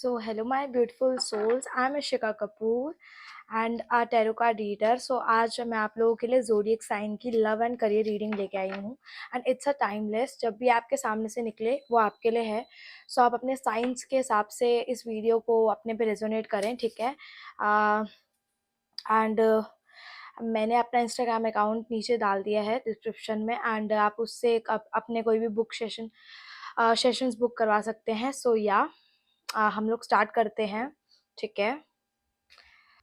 So, hello, my beautiful souls. I'm Ishika Kapoor and a tarot card reader. So, आज मैं आप लोगों के लिए जोडियक साइन की लव एंड करियर रीडिंग लेके आई हूँ एंड इट्स अ टाइमलेस. जब भी आपके सामने से निकले वो आपके लिए है. सो आप अपने साइंस के हिसाब से इस वीडियो को अपने पे रेजोनेट करें, ठीक है. एंड मैंने अपना इंस्टाग्राम अकाउंट नीचे डाल दिया है डिस्क्रिप्शन में एंड आप उससे अपने कोई भी बुक सेशंस बुक करवा सकते हैं. सो या हम लोग स्टार्ट करते हैं, ठीक है.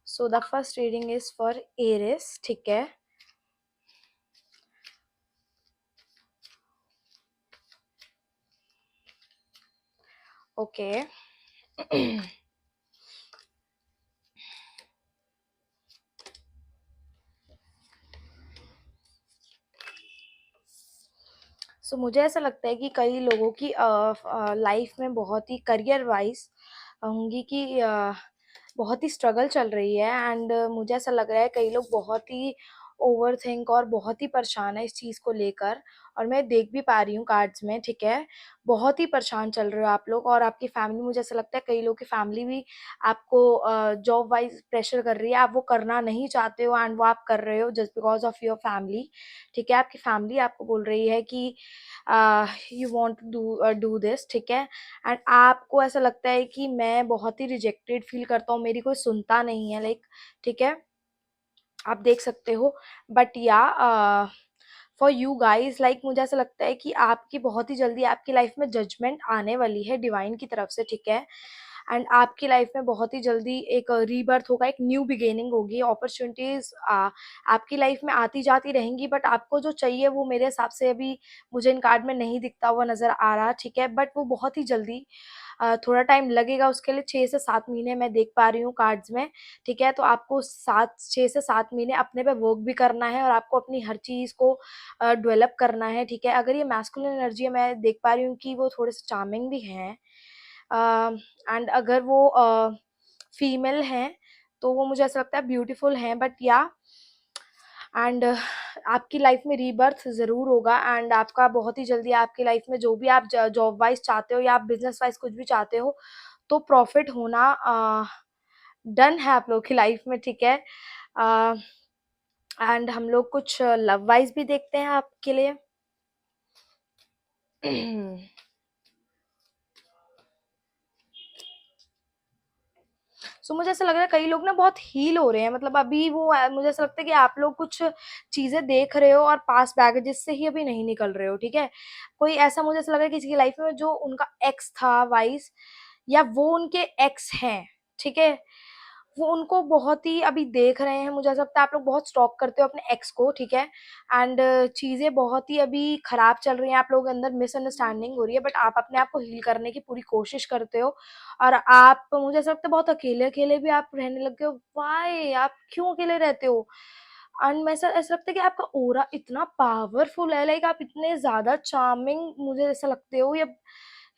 So the first reading is for Aries, ठीक है. ओके. सो मुझे ऐसा लगता है कि कई लोगों की लाइफ में बहुत ही करियर वाइज होंगी कि बहुत ही स्ट्रगल चल रही है एंड मुझे ऐसा लग रहा है कई लोग बहुत ही ओवर थिंक और बहुत ही परेशान है इस चीज़ को लेकर. और मैं देख भी पा रही हूँ कार्ड्स में, ठीक है. बहुत ही परेशान चल रहे हो आप लोग और आपकी फैमिली, मुझे ऐसा लगता है कई लोग की फैमिली भी आपको जॉब वाइज प्रेशर कर रही है. आप वो करना नहीं चाहते हो एंड वो आप कर रहे हो just because of your family, ठीक है. आपकी फैमिली आपको बोल रही है कि you want to do this, ठीक है. एंड आपको ऐसा लगता है कि मैं बहुत ही रिजेक्टेड फील करता हूँ, मेरी कोई सुनता नहीं है, लाइक, ठीक है. आप देख सकते हो. बट या फॉर यू गाइज, लाइक, मुझे ऐसा लगता है कि आपकी बहुत ही जल्दी आपकी लाइफ में जजमेंट आने वाली है डिवाइन की तरफ से, ठीक है. एंड आपकी लाइफ में बहुत ही जल्दी एक रीबर्थ होगा, एक न्यू बिगेनिंग होगी. अपॉर्चुनिटीज आपकी लाइफ में आती जाती रहेंगी बट आपको जो चाहिए वो मेरे हिसाब से अभी मुझे इन कार्ड में नहीं दिखता हुआ नजर आ रहा, ठीक है. बट वो बहुत ही जल्दी, थोड़ा टाइम लगेगा उसके लिए. 6 से 7 महीने मैं देख पा रही हूँ कार्ड्स में, ठीक है. तो आपको 6 से 7 महीने अपने पे वर्क भी करना है और आपको अपनी हर चीज को डेवलप करना है, ठीक है. अगर ये मैस्कुलिन एनर्जी है, मैं देख पा रही हूँ कि वो थोड़े से चार्मिंग भी हैं एंड अगर वो फीमेल हैं तो वो मुझे ऐसा लगता है ब्यूटीफुल हैं. बट या एंड आपकी लाइफ में रीबर्थ ज़रूर होगा एंड आपका बहुत ही जल्दी आपकी लाइफ में जो भी आप जॉब वाइज चाहते हो या आप बिजनेस वाइज कुछ भी चाहते हो तो प्रॉफिट होना डन है आप लोग की लाइफ में, ठीक है. एंड हम लोग कुछ लव वाइज भी देखते हैं आपके लिए. सो मुझे ऐसा लग रहा है कई लोग ना बहुत हील हो रहे हैं, मतलब अभी वो मुझे ऐसा लगता है कि आप लोग कुछ चीजें देख रहे हो और पास बैगेजेस से ही अभी नहीं निकल रहे हो, ठीक है. कोई ऐसा मुझे ऐसा लग रहा है किसी की लाइफ में जो उनका एक्स था वाइस या वो उनके एक्स हैं, ठीक है. वो उनको बहुत ही अभी देख रहे हैं. मुझे ऐसा लगता है आप लोग बहुत स्टॉक करते हो अपने एक्स को, ठीक है. एंड चीजें बहुत ही अभी खराब चल रही हैं, आप लोगों के अंदर मिसअंडरस्टैंडिंग हो रही है बट आप अपने आप को हील करने की पूरी कोशिश करते हो. और आप, मुझे ऐसा लगता है बहुत अकेले अकेले भी आप रहने लग गए हो. वाई, आप क्यों अकेले रहते हो? एंड मैं ऐसा ऐसा लगता है कि आपका ऑरा इतना पावरफुल है, लाइक आप इतने ज्यादा चार्मिंग मुझे ऐसा लगते हो या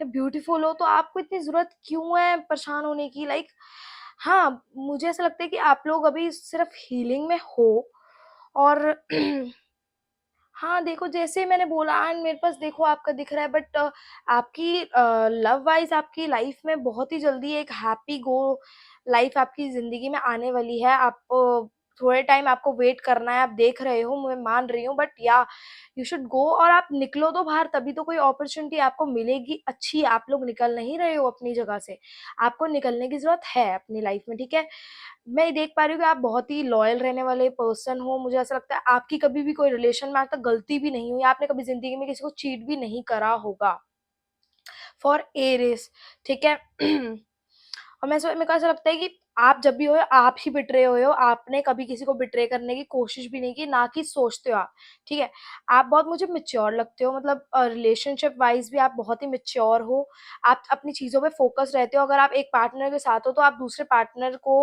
ब्यूटीफुल हो, तो आपको इतनी जरूरत क्यों है परेशान होने की, लाइक. हाँ, मुझे ऐसा लगता है कि आप लोग अभी सिर्फ हीलिंग में हो और हाँ, देखो जैसे मैंने बोला एंड मेरे पास देखो आपका दिख रहा है बट आपकी लव वाइज आपकी लाइफ में बहुत ही जल्दी एक हैप्पी गो लाइफ आपकी ज़िंदगी में आने वाली है. आप थोड़े टाइम आपको वेट करना है, आप देख रहे हो, मैं मान रही हूँ बट या यू शुड गो और आप निकलो तो बाहर, तभी तो कोई अपॉर्च्युनिटी आपको मिलेगी अच्छी. आप लोग निकल नहीं रहे हो अपनी जगह से, आपको निकलने की ज़रूरत है अपनी लाइफ में, ठीक है. मैं देख पा रही हूँ कि आप बहुत ही लॉयल रहने वाले पर्सन हो. मुझे ऐसा लगता है आपकी कभी भी कोई रिलेशन में आज तक गलती भी नहीं हुई, आपने कभी ज़िंदगी में किसी को चीट भी नहीं करा होगा. फॉर एरिस, ठीक है. और मेरे को ऐसा लगता है कि आप जब भी हो आप ही बिट्रे हुए हो, आपने कभी किसी को बिट्रे करने की कोशिश भी नहीं की, ना कि सोचते हो आप, ठीक है. आप बहुत मुझे मेच्योर लगते हो, मतलब रिलेशनशिप वाइज भी आप बहुत ही मेच्योर हो. आप अपनी चीजों पे फोकस रहते हो. अगर आप एक पार्टनर के साथ हो तो आप दूसरे पार्टनर को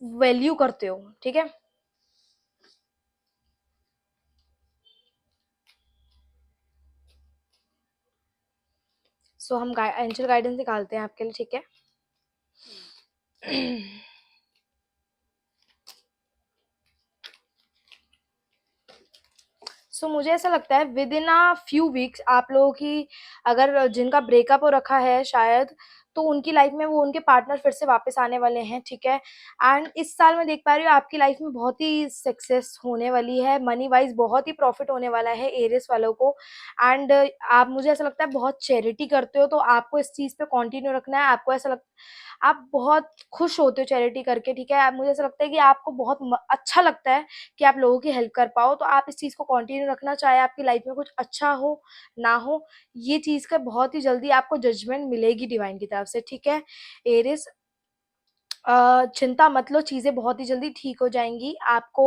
वैल्यू करते हो, ठीक है. सो हम एंजल गाइडेंस निकालते हैं आपके लिए, ठीक है. सो मुझे ऐसा लगता है with in a few weeks आप लोगों की, अगर जिनका ब्रेकअप हो रखा है शायद, तो उनकी लाइफ में वो उनके पार्टनर फिर से वापस आने वाले हैं, ठीक है। एंड इस साल मैं देख पा रही हूँ आपकी लाइफ में बहुत ही सक्सेस होने वाली है, मनी वाइज बहुत ही प्रॉफिट होने वाला है एरियस वालों को। एंड आप, मुझे ऐसा लगता है बहुत चैरिटी करते हो, तो आपको इस चीज पे कंटिन्यू रखना है। आपको ऐसा लगता, आप बहुत खुश होते हो चैरिटी करके, ठीक है। मुझे ऐसा लगता है कि आपको बहुत अच्छा लगता है कि आप लोगों की हेल्प कर पाओ, तो आप इस चीज को कंटिन्यू रखना, चाहे आपकी लाइफ में कुछ अच्छा हो ना हो। ये चीज का बहुत ही जल्दी आपको जजमेंट मिलेगी डिवाइन की तरफ से, ठीक है एरिस। चिंता मत लो, चीजें बहुत ही जल्दी ठीक हो जाएंगी आपको।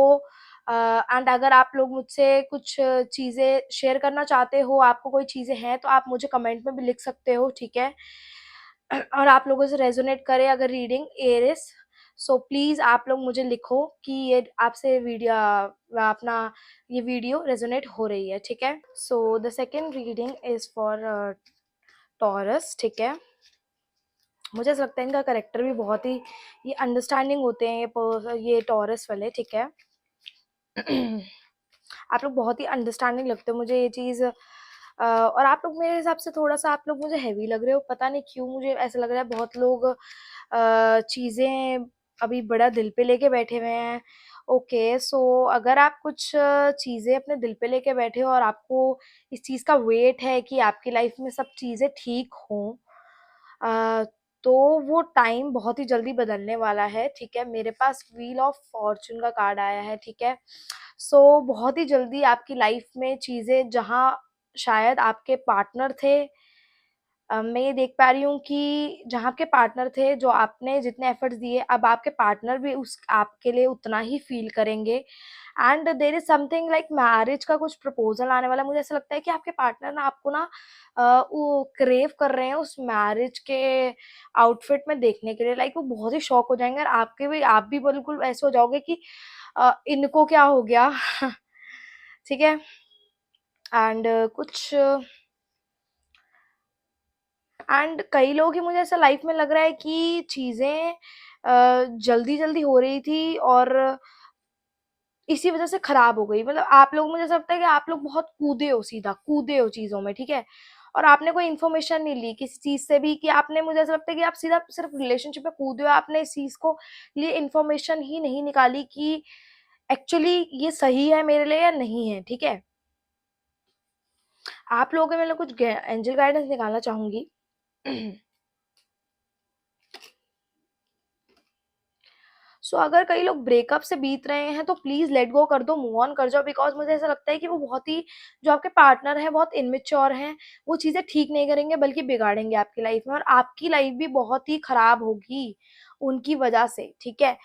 एंड अगर आप लोग मुझसे कुछ चीजें शेयर करना चाहते हो, आपको कोई चीजें हैं, तो आप मुझे कमेंट में भी लिख सकते हो, ठीक है। और आप लोगों से रेजोनेट करे अगर रीडिंग एरिस, सो प्लीज आप लोग मुझे लिखो कि ये आपसे वीडियो, अपना ये वीडियो रेजोनेट हो रही है, ठीक है। So the second reading is for taurus, ठीक है। मुझे ऐसा लगता है इनका करेक्टर भी बहुत ही, ये अंडरस्टैंडिंग होते हैं ये टॉरस वाले, ठीक है। आप लोग बहुत ही अंडरस्टैंडिंग लगते हो मुझे ये चीज। और आप लोग मेरे हिसाब से थोड़ा सा आप लोग मुझे हैवी लग रहे हो, पता नहीं क्यों मुझे ऐसा लग रहा है। बहुत लोग चीजें अभी बड़ा दिल पे लेके बैठे हुए हैं। ओके, सो अगर आप कुछ चीजें अपने दिल पे लेके बैठे हो और आपको इस चीज का वेट है कि आपकी लाइफ में सब चीजें ठीक हों, अ, तो वो टाइम बहुत ही जल्दी बदलने वाला है, ठीक है। मेरे पास व्हील ऑफ फॉर्चून का कार्ड आया है, ठीक है। सो बहुत ही जल्दी आपकी लाइफ में चीजें, जहाँ शायद आपके पार्टनर थे, मैं ये देख पा रही हूँ कि जहाँ आपके पार्टनर थे, जो आपने जितने एफर्ट्स दिए, अब आपके पार्टनर भी उस आपके लिए उतना ही फील करेंगे। And there is something like marriage का कुछ प्रपोजल आने वाला है। मुझे ऐसा लगता है कि आपके पार्टनर ना आपको ना वो क्रेव कर रहे हैं उस मैरिज के आउटफिट में देखने के लिए। लाइक वो बहुत ही शॉक हो जाएंगे, और आपके भी, आप भी बिल्कुल ऐसे हो जाओगे कि इनको क्या हो गया। ठीक है। एंड कुछ, एंड कई लोग ही, मुझे ऐसा लाइफ में लग रहा है कि चीजें जल्दी जल्दी हो रही थी और इसी वजह से खराब हो गई। मतलब आप लोग, मुझे ऐसा लगता है कि आप लोग बहुत कूदे हो, सीधा कूदे हो चीजों में, ठीक है। और आपने कोई इन्फॉर्मेशन नहीं ली किसी चीज से भी, कि आपने, मुझे ऐसा लगता है कि आप सीधा सिर्फ रिलेशनशिप में कूदे हो। आपने इस चीज को लिए इन्फॉर्मेशन ही नहीं निकाली कि एक्चुअली ये सही है मेरे लिए या नहीं है, ठीक है। आप लोगों के, मैं कुछ एंजल गाइडेंस निकालना चाहूंगी। अगर कई लोग ब्रेकअप से बीत रहे हैं, तो प्लीज लेट गो कर दो, मूव ऑन कर जाओ। बिकॉज मुझे ऐसा लगता है कि वो बहुत ही, जो आपके पार्टनर है बहुत इनमेच्योर हैं। वो चीजें ठीक नहीं करेंगे बल्कि बिगाड़ेंगे आपकी लाइफ में, और आपकी लाइफ भी बहुत ही खराब होगी उनकी वजह से, ठीक है।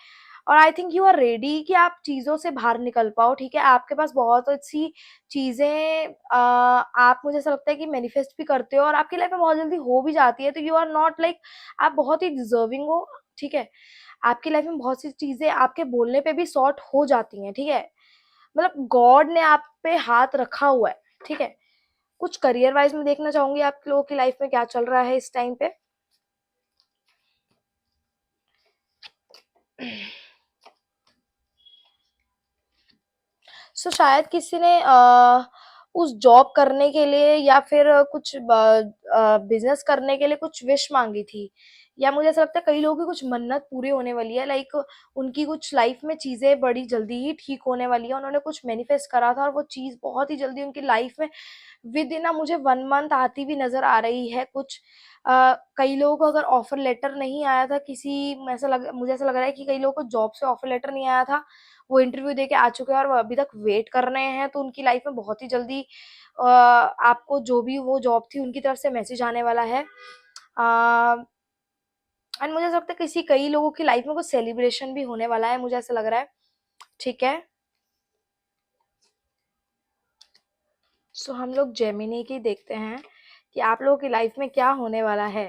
और I think you are ready कि आप चीजों से बाहर निकल पाओ, ठीक है। आपके पास बहुत अच्छी चीजें, आप, मुझे ऐसा लगता है कि मैनिफेस्ट भी करते हो और आपकी लाइफ में बहुत जल्दी हो भी जाती है। तो यू आर नॉट लाइक, आप बहुत ही डिजर्विंग हो, ठीक है। आपकी लाइफ में बहुत सी चीजें आपके बोलने पे भी सॉर्ट हो जाती हैं, ठीक है। मतलब गॉड ने आप पे हाथ रखा हुआ है, ठीक है। कुछ करियर वाइज में देखना चाहूंगी आप लोगों की लाइफ में क्या चल रहा है इस टाइम पे। शायद किसी ने उस जॉब करने के लिए या फिर कुछ बिजनेस करने के लिए कुछ विश मांगी थी, या मुझे ऐसा लगता है कई लोगों की कुछ मन्नत पूरी होने वाली है। लाइक उनकी कुछ लाइफ में चीजें बड़ी जल्दी ही ठीक होने वाली है। उन्होंने कुछ मैनिफेस्ट करा था और वो चीज बहुत ही जल्दी उनकी लाइफ में विद इन मुझे 1 मंथ आती भी नजर आ रही है। कुछ कई लोगों को अगर ऑफर लेटर नहीं आया था किसी, मुझे ऐसा लग रहा है कि कई लोगों को जॉब से ऑफर लेटर नहीं आया था, वो इंटरव्यू देके आ चुके हैं और वो अभी तक वेट कर रहे हैं। तो उनकी लाइफ में बहुत ही जल्दी आपको जो भी वो जॉब थी उनकी तरफ से मैसेज आने वाला है। एंड मुझे ऐसा लगता है किसी, कई लोगों की लाइफ में कुछ सेलिब्रेशन भी होने वाला है, मुझे ऐसा लग रहा है, ठीक है। हम लोग जेमिनी की देखते हैं कि आप लोगों की लाइफ में क्या होने वाला है।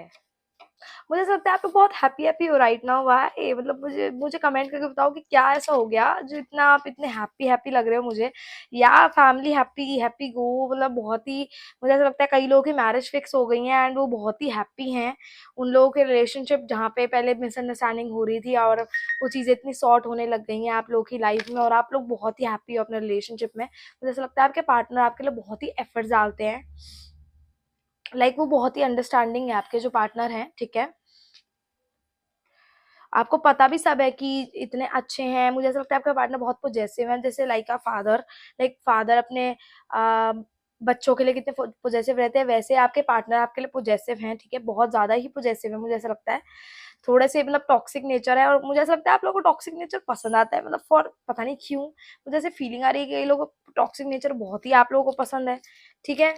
मुझे ऐसा लगता है आप लोग बहुत हैप्पी हो राइट नाउ। वाह, मतलब मुझे मुझे कमेंट करके बताओ कि क्या ऐसा हो गया जो इतना आप इतने हैप्पी लग रहे हो मुझे, या फैमिली हैप्पी हैप्पी गो, मतलब बहुत ही, मुझे ऐसा लगता है कई लोगों की मैरिज फिक्स हो गई है एंड वो बहुत ही हैप्पी हैं। उन लोगों के रिलेशनशिप जहाँ पे पहले मिसअंडरस्टैंडिंग हो रही थी और वो चीज़ें इतनी सॉर्ट होने लग गई हैं आप लोगों की लाइफ में, और आप लोग बहुत ही हैप्पी हो अपने रिलेशनशिप में। मुझे ऐसा लगता है आपके पार्टनर आपके लिए बहुत ही एफर्ट्स डालते हैं, लाइक वो बहुत ही अंडरस्टैंडिंग है आपके जो पार्टनर हैं, ठीक है। आपको पता भी सब है कि इतने अच्छे हैं। मुझे ऐसा लगता है आपका पार्टनर बहुत पॉजेसिव है, जैसे like a father, like father अपने आ, बच्चों के लिए कितने पॉजेसिव रहते हैं, वैसे आपके पार्टनर आपके लिए पॉजेसिव हैं, ठीक है, बहुत ज्यादा ही पॉजेसिव है। मुझे ऐसा लगता है थोड़े से मतलब टॉक्सिक नेचर है, और मुझे ऐसा लगता है आप लोगों को टॉक्सिक नेचर पसंद आता है, मतलब फॉर पता नहीं क्यों मुझे ऐसे फीलिंग आ रही है कि ये लोग टॉक्सिक नेचर बहुत ही आप लोगों को पसंद है, ठीक है।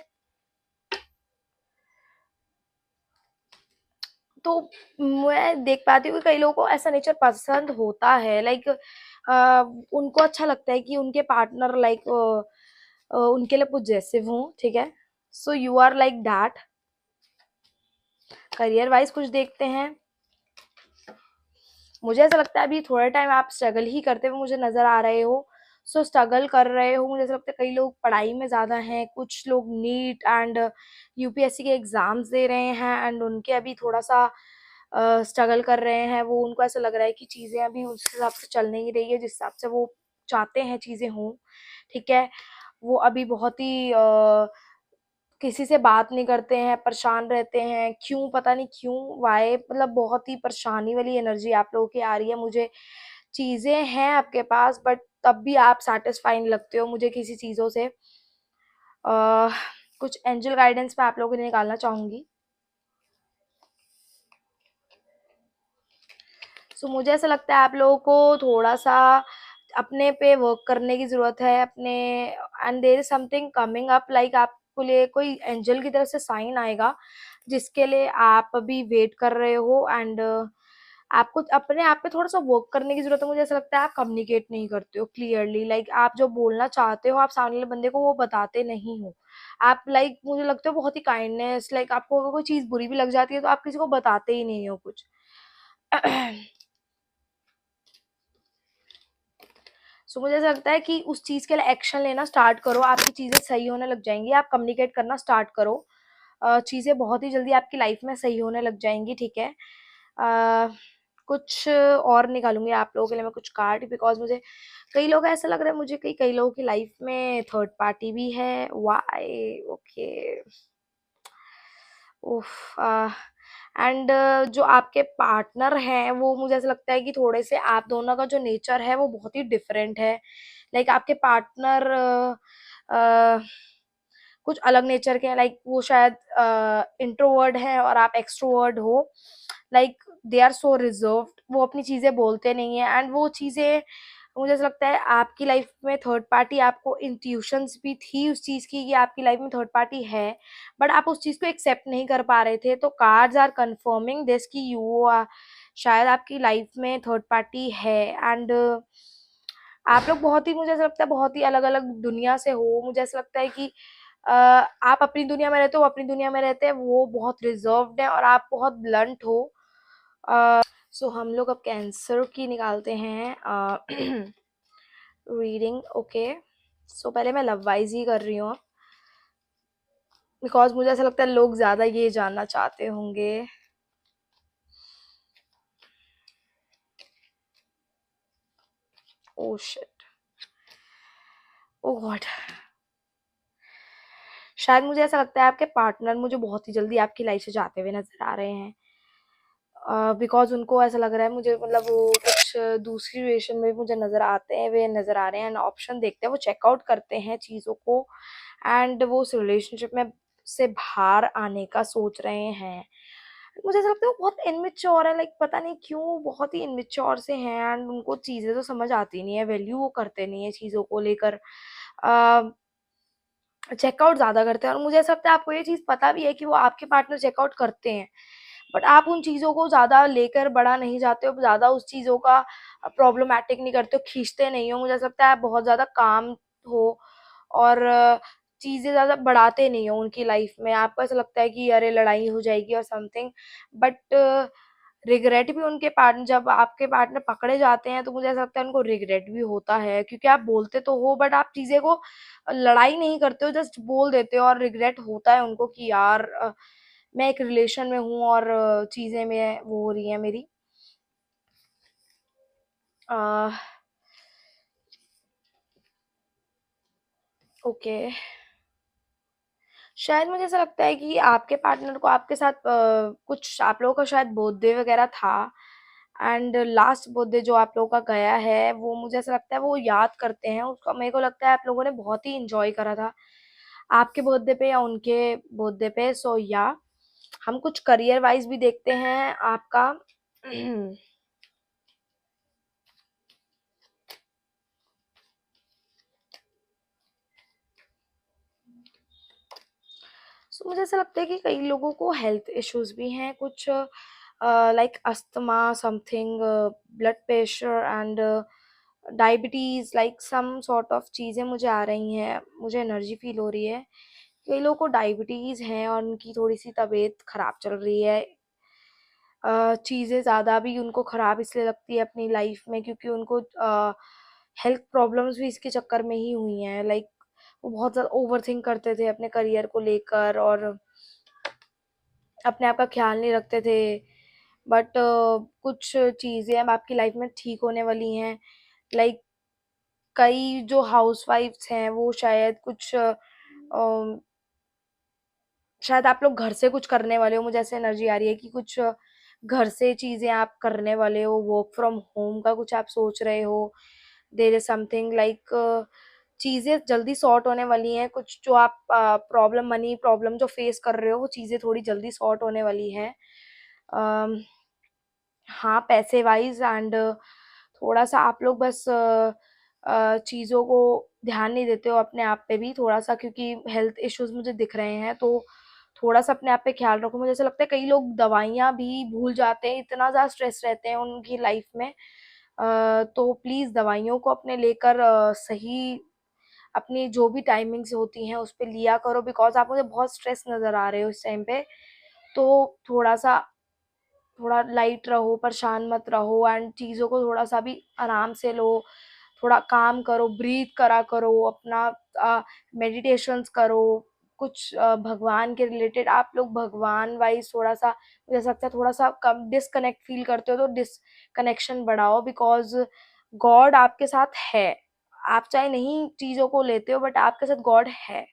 तो मैं देख पाती हूँ कि कई लोगों को ऐसा नेचर पसंद होता है, लाइक उनको अच्छा लगता है कि उनके पार्टनर लाइक उनके लिए पॉजेसिव हो, ठीक है। So you are like that. Career wise कुछ देखते हैं। मुझे ऐसा लगता है अभी थोड़ा टाइम आप स्ट्रगल ही करते हुए मुझे नजर आ रहे हो। सो स्ट्रगल कर रहे हो, मुझे ऐसा लगता है कई लोग पढ़ाई में ज्यादा हैं, कुछ लोग नीट एंड यूपीएससी के एग्जाम्स दे रहे हैं एंड उनके अभी थोड़ा सा स्ट्रगल कर रहे हैं। वो उनको ऐसा लग रहा है कि चीजें अभी उस हिसाब से चल नहीं रही है जिस हिसाब से वो चाहते हैं चीजें हों, ठीक है। वो अभी बहुत ही किसी से बात नहीं करते हैं, परेशान रहते हैं, क्यों पता नहीं क्यों, वाई, मतलब बहुत ही परेशानी वाली एनर्जी आप लोगों की आ रही है मुझे। चीजें हैं आपके पास बट तब भी आप सेटिस्फाई नहीं लगते हो मुझे किसी चीजों से। आ, कुछ एंजल गाइडेंस मैं आप लोगों को निकालना चाहूंगी। सो मुझे ऐसा लगता है आप लोगों को थोड़ा सा अपने पे वर्क करने की जरूरत है अपने, and there is something coming up, like आपको लिए कोई एंजल की तरफ से साइन आएगा जिसके लिए आप अभी वेट कर रहे हो एंड आपको अपने आप पे थोड़ा सा वर्क करने की जरूरत है। मुझे ऐसा लगता है आप कम्युनिकेट नहीं करते हो क्लियरली, लाइक आप जो बोलना चाहते हो आप सामने वाले बंदे को वो बताते नहीं हो। आप लाइक मुझे लगता है बहुत ही काइंडनेस, लाइक आपको अगर कोई चीज बुरी भी लग जाती है तो आप किसी को बताते ही नहीं हो कुछ। सो मुझे ऐसा लगता है कि उस चीज के लिए एक्शन लेना स्टार्ट करो, आपकी चीजें सही होने लग जाएंगी। आप कम्युनिकेट करना स्टार्ट करो, चीजें बहुत ही जल्दी आपकी लाइफ में सही होने लग जाएंगी, ठीक है। कुछ और निकालूंगी आप लोगों के लिए मैं कुछ कार्ड, बिकॉज मुझे कई लोग ऐसा लग रहा है मुझे कई कई लोगों की लाइफ में थर्ड पार्टी भी है। वाई, ओके, उफ। एंड जो आपके पार्टनर हैं वो मुझे ऐसा लगता है कि थोड़े से आप दोनों का जो नेचर है वो बहुत ही डिफरेंट है, लाइक आपके पार्टनर कुछ अलग नेचर के हैं, लाइक वो शायद इंट्रोवर्ड है और आप एक्सट्रोवर्ड हो, like they are so reserved, वो अपनी चीजें बोलते नहीं है एंड वो चीजें मुझे ऐसा लगता है आपकी लाइफ में थर्ड पार्टी, आपको इंट्यूशंस भी थी उस चीज की कि आपकी लाइफ में थर्ड पार्टी है, बट आप उस चीज को एक्सेप्ट नहीं कर पा रहे थे। तो कार्ड्स आर कंफर्मिंग दिस कि यू शायद आपकी लाइफ में थर्ड पार्टी है एंड आप लोग बहुत ही, मुझे ऐसा लगता है बहुत ही अलग अलग दुनिया से हो। मुझे ऐसा लगता है कि आप अपनी दुनिया में रहते हो, वो अपनी दुनिया में रहते हैं, वो बहुत रिजर्व्ड है और आप बहुत ब्लंट हो। सो हम लोग अब कैंसर की निकालते हैं रीडिंग, ओके। सो पहले मैं लव वाइज ही कर रही हूँ बिकॉज मुझे ऐसा लगता है लोग ज्यादा ये जानना चाहते होंगे। ओ शिट, ओ गॉड। शायद मुझे ऐसा लगता है आपके पार्टनर मुझे बहुत ही जल्दी आपकी लाइफ से जाते हुए नजर आ रहे हैं, बिकॉज उनको ऐसा लग रहा है मुझे, मतलब वो कुछ दूसरी रिलेशन में भी मुझे नजर आते हैं, वे नजर आ रहे हैं एंड ऑप्शन देखते हैं, वो चेकआउट करते हैं चीजों को एंड वो उस रिलेशनशिप में से बाहर आने का सोच रहे हैं। मुझे ऐसा लगता है वो बहुत इनमेच्योर है, लाइक पता नहीं क्यों बहुत ही इनमेच्योर से हैं एंड उनको चीजें तो समझ आती नहीं है, वैल्यू वो करते नहीं है चीजों को लेकर, चेकआउट ज्यादा करते हैं। और मुझे ऐसा लगता है आपको ये चीज पता भी है कि वो आपके पार्टनर चेकआउट करते हैं, बट आप उन चीजों को ज्यादा लेकर बड़ा नहीं जाते हो, ज्यादा उस चीजों का प्रॉब्लमैटिक नहीं करते हो, खींचते नहीं हो। मुझे ऐसा लगता है आप बहुत ज्यादा काम हो और चीजें ज्यादा बढ़ाते नहीं हो उनकी लाइफ में। आपको ऐसा लगता है कि अरे लड़ाई हो जाएगी और समथिंग, बट रिग्रेट भी उनके पार्टनर, जब आपके पार्टनर पकड़े जाते हैं तो मुझे ऐसा लगता है उनको रिग्रेट भी होता है, क्योंकि आप बोलते तो हो बट आप चीजें को लड़ाई नहीं करते हो, जस्ट बोल देते हो, और रिग्रेट होता है उनको कि यार मैं एक रिलेशन में हूँ और चीजें में वो हो रही है मेरी। आ, ओके, शायद मुझे ऐसा लगता है कि आपके पार्टनर को आपके साथ कुछ आप लोगों का शायद बर्थडे वगैरह था, एंड लास्ट बर्थडे जो आप लोगों का गया है वो मुझे ऐसा लगता है वो याद करते हैं उसका। मेरे को लगता है आप लोगों ने बहुत ही इंजॉय करा था आपके बर्थडे पे या उनके बर्थडे पे। सो या हम कुछ करियर वाइज भी देखते हैं आपका। सो मुझे ऐसा लगता है कि कई लोगों को हेल्थ इश्यूज भी हैं कुछ, like asthma something, blood pressure and diabetes, like some sort of चीज़ें मुझे आ रही हैं, मुझे एनर्जी फील हो रही है। कई लोगों को डायबिटीज है और उनकी थोड़ी सी तबीयत खराब चल रही है। चीज़ें ज़्यादा भी उनको खराब इसलिए लगती है अपनी लाइफ में क्योंकि उनको हेल्थ प्रॉब्लम्स भी इसके चक्कर में ही हुई हैं। लाइक वो बहुत ज़्यादा ओवर थिंक करते थे अपने करियर को लेकर और अपने आप का ख्याल नहीं रखते थे। बट कुछ चीज़ें अब आपकी लाइफ में ठीक होने वाली हैं। लाइक कई जो हाउसवाइफ्स हैं वो शायद कुछ शायद आप लोग घर से कुछ करने वाले हो, मुझे ऐसे एनर्जी आ रही है कि कुछ घर से चीजें आप करने वाले हो, वर्क फ्रॉम होम का कुछ आप सोच रहे हो। देर इज समथिंग लाइक चीजें जल्दी सॉर्ट होने वाली हैं, कुछ जो आप प्रॉब्लम मनी प्रॉब्लम जो फेस कर रहे हो वो चीजें थोड़ी जल्दी सॉर्ट होने वाली है। हाँ, पैसे वाइज एंड थोड़ा सा आप लोग बस चीज़ों को ध्यान नहीं देते हो अपने आप पे भी थोड़ा सा, क्योंकि हेल्थ इश्यूज मुझे दिख रहे हैं तो थोड़ा सा अपने आप पे ख्याल रखो। मुझे ऐसा लगता है कई लोग दवाइयाँ भी भूल जाते हैं, इतना ज़्यादा स्ट्रेस रहते हैं उनकी लाइफ में। तो प्लीज़ दवाइयों को अपने लेकर सही अपनी जो भी टाइमिंग्स होती हैं उस पे लिया करो, बिकॉज आप मुझे बहुत स्ट्रेस नज़र आ रहे हो इस टाइम पे। तो थोड़ा सा थोड़ा लाइट रहो, परेशान मत रहो एंड चीज़ों को थोड़ा सा भी आराम से लो। थोड़ा काम करो, ब्रीथ करा करो, अपना मेडिटेशंस करो, कुछ भगवान के रिलेटेड आप लोग भगवान वाइज थोड़ा सा मुझे ऐसा लगता है थोड़ा सा कम डिसकनेक्ट फील करते हो तो डिसकनेक्शन बढ़ाओ, बिकॉज गॉड आपके साथ है। आप चाहे नहीं चीज़ों को लेते हो बट आपके साथ गॉड है,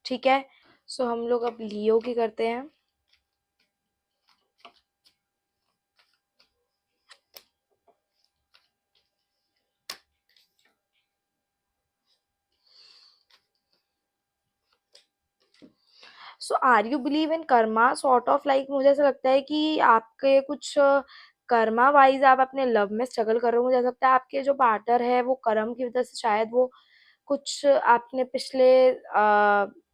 ठीक है। सो हम लोग अब लियो की करते हैं। So are you believe in karma sort of, like मुझे ऐसा लगता है कि आपके कुछ कर्मा वाइज आप अपने लव में स्ट्रगल कर रहे हो। मुझे ऐसा लगता है आपके जो पार्टनर है वो कर्म की वजह से शायद वो कुछ आपने पिछले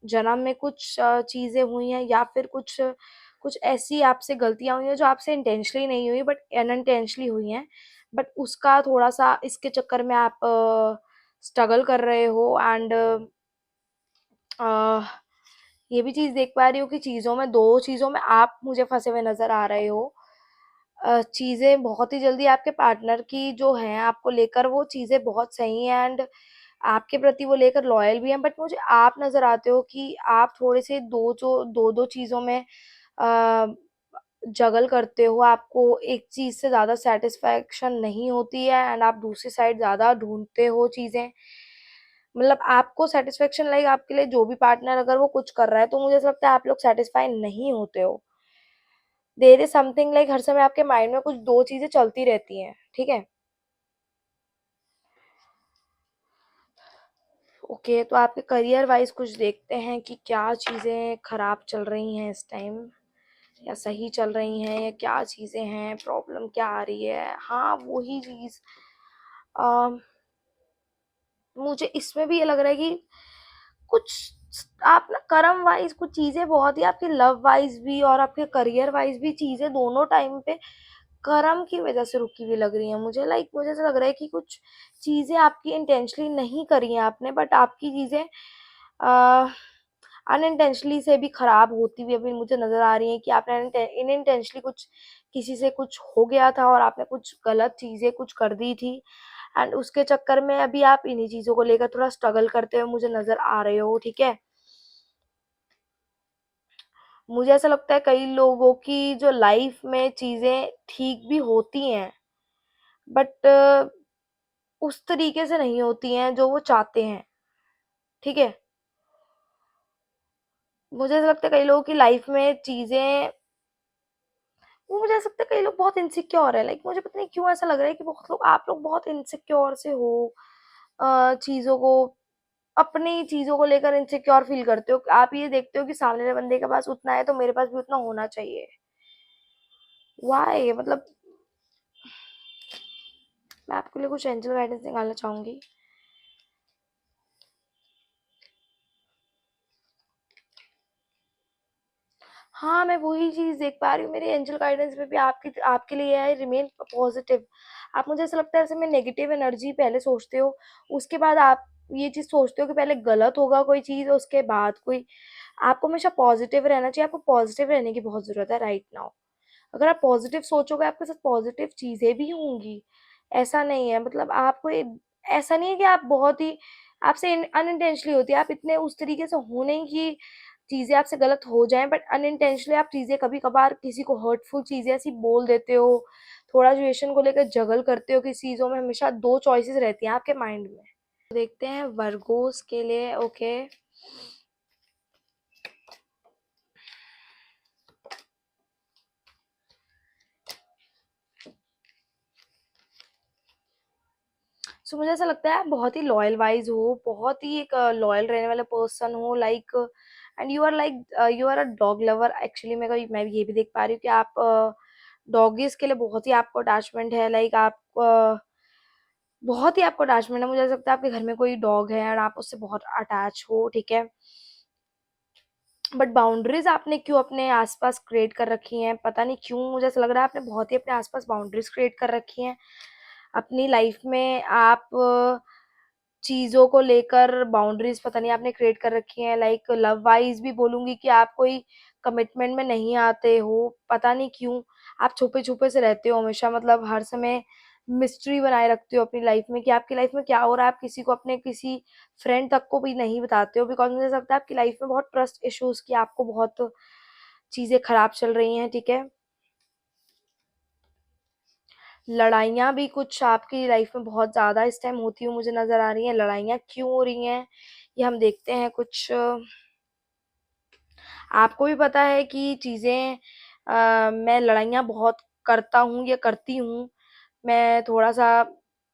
जन्म में कुछ चीजें हुई हैं या फिर कुछ कुछ ऐसी आपसे गलतियां हुई हैं जो आपसे इंटेंशनली नहीं हुई बट अनइंटेंशनली हुई हैं, बट उसका थोड़ा सा इसके चक्कर में आप स्ट्रगल कर रहे हो एंड ये भी चीज देख पा रही हूँ कि चीजों में दो चीजों में आप मुझे फंसे हुए नजर आ रहे हो। चीजें बहुत ही जल्दी आपके पार्टनर की जो है आपको लेकर वो चीजें बहुत सही हैं एंड आपके प्रति वो लेकर लॉयल भी हैं, बट मुझे आप नजर आते हो कि आप थोड़े से दो दो चीजों में जगल करते हो। आपको एक चीज से ज्यादा सेटिस्फैक्शन नहीं होती है एंड आप दूसरी साइड ज्यादा ढूंढते हो चीजें। मतलब आपको सेटिस्फेक्शन लाइक आपके लिए जो भी पार्टनर अगर वो कुछ कर रहा है तो मुझे ऐसा लगता है आप लोग सेटिस्फाई नहीं होते हो। देर इज समथिंग लाइक हर समय आपके माइंड में कुछ दो चीजें चलती रहती हैं, ठीक है। ओके, तो आपके करियर वाइज कुछ देखते हैं कि क्या चीजें खराब चल रही हैं इस टाइम या सही चल रही हैं, या क्या चीजें हैं, प्रॉब्लम क्या आ रही है। हाँ, वही चीज मुझे इसमें भी ये लग रहा है कि कुछ आप ना कर्म वाइज कुछ चीजें बहुत ही आपके लव वाइज भी और आपके करियर वाइज भी चीजें दोनों टाइम पे कर्म की वजह से रुकी हुई लग रही है मुझे। लाइक मुझे ऐसा लग रहा है कि कुछ चीजें आपकी इंटेंशनली नहीं करी हैं आपने, बट आपकी चीजें अनइंटेंशनली से भी खराब होती हुई अभी मुझे नजर आ रही है कि आपने इनइंटेंशनली कुछ किसी से कुछ हो गया था और आपने कुछ गलत चीजें कुछ कर दी थी, एंड उसके चक्कर में अभी आप इन्हीं चीजों को लेकर थोड़ा स्ट्रगल करते हुए मुझे नजर आ रहे हो, ठीक है। मुझे ऐसा लगता है कई लोगों की जो लाइफ में चीजें ठीक भी होती हैं, बट उस तरीके से नहीं होती हैं जो वो चाहते हैं, ठीक है। मुझे ऐसा लगता है कई लोगों की लाइफ में चीजें, वो मुझे ऐसा लगता है कई लोग बहुत इनसिक्योर है, लाइक मुझे पता नहीं क्यों ऐसा लग रहा है कि बहुत लोग, आप लोग बहुत इनसिक्योर से हो, चीजों को, अपनी चीजों को लेकर इनसिक्योर फील करते हो। आप ये देखते हो कि सामने वाले बंदे के पास उतना है तो मेरे पास भी उतना होना चाहिए। वाई मतलब, मैं आपके लिए कुछ एंजल गाइडेंस निकालना चाहूंगी। हाँ, मैं वही चीज़ देख पा रही हूँ, मेरे एंजल गाइडेंस में भी आपकी आपके लिए है, रिमेन पॉजिटिव। आप, मुझे ऐसा लगता है ऐसे में नेगेटिव एनर्जी पहले सोचते हो, उसके बाद आप ये चीज़ सोचते हो कि पहले गलत होगा कोई चीज़, उसके बाद कोई, आपको हमेशा पॉजिटिव रहना चाहिए, आपको पॉजिटिव रहने की बहुत ज़रूरत है राइट नाउ। अगर आप पॉजिटिव सोचोगे आपके साथ पॉजिटिव चीज़ें भी होंगी। ऐसा नहीं है, मतलब आपको ऐसा नहीं है कि आप बहुत ही, आपसे अनइंटेंशनली होती है, आप इतने उस तरीके से हो नहीं कि चीज़ें आपसे गलत हो जाएँ, बट अनइंटेंशनली आप चीज़ें कभी-कभार किसी को हर्टफुल चीज़ें ऐसी बोल देते हो, थोड़ा सिचुएशन को लेकर जगल करते हो, किसी चीज़ों में हमेशा 2 चॉइसेस रहती हैं आपके माइंड में। तो देखते हैं वर्गोस के लिए, ओके। सो मुझे ऐसा लगता है आप बहुत ही लॉयल वाइज हो, बहुत ही एक लॉयल रहने वाले पर्सन हो, like, and you are a dog lover actually. मैं ये भी देख पा रही हूँ कि आप डॉगीज के लिए बहुत ही आपको अटैचमेंट है, लाइक आप बहुत ही आपको अटैचमेंट है। मुझे ऐसा लगता है आपके घर में कोई डॉग है और आप उससे बहुत अटैच हो, ठीक है। बट बाउंड्रीज आपने क्यों अपने आसपास क्रिएट कर रखी हैं, पता नहीं क्यों मुझे ऐसा लग रहा है आपने बहुत ही अपने आसपास बाउंड्रीज क्रिएट कर रखी हैं अपनी लाइफ में। आप चीजों को लेकर बाउंड्रीज पता नहीं आपने क्रिएट कर रखी हैं, लाइक लव वाइज भी बोलूंगी कि आप कोई कमिटमेंट में नहीं आते हो, पता नहीं क्यों। आप छुपे छुपे से रहते हो हमेशा, मतलब हर समय मिस्ट्री बनाए रखते हो अपनी लाइफ में कि आपकी लाइफ में क्या हो रहा है, आप किसी को, अपने किसी फ्रेंड तक को भी नहीं बताते हो, बिकॉज मुझे लगता है आपकी लाइफ में बहुत ट्रस्ट इश्यूज की, आपको बहुत चीजें खराब चल रही हैं, ठीक है। लड़ाइयाँ भी कुछ आपकी लाइफ में बहुत ज़्यादा इस टाइम होती हुई मुझे नज़र आ रही हैं। लड़ाइयाँ क्यों हो रही हैं, ये हम देखते हैं। कुछ आपको भी पता है कि चीज़ें, मैं लड़ाइयाँ बहुत करता हूँ या करती हूँ। मैं थोड़ा-सा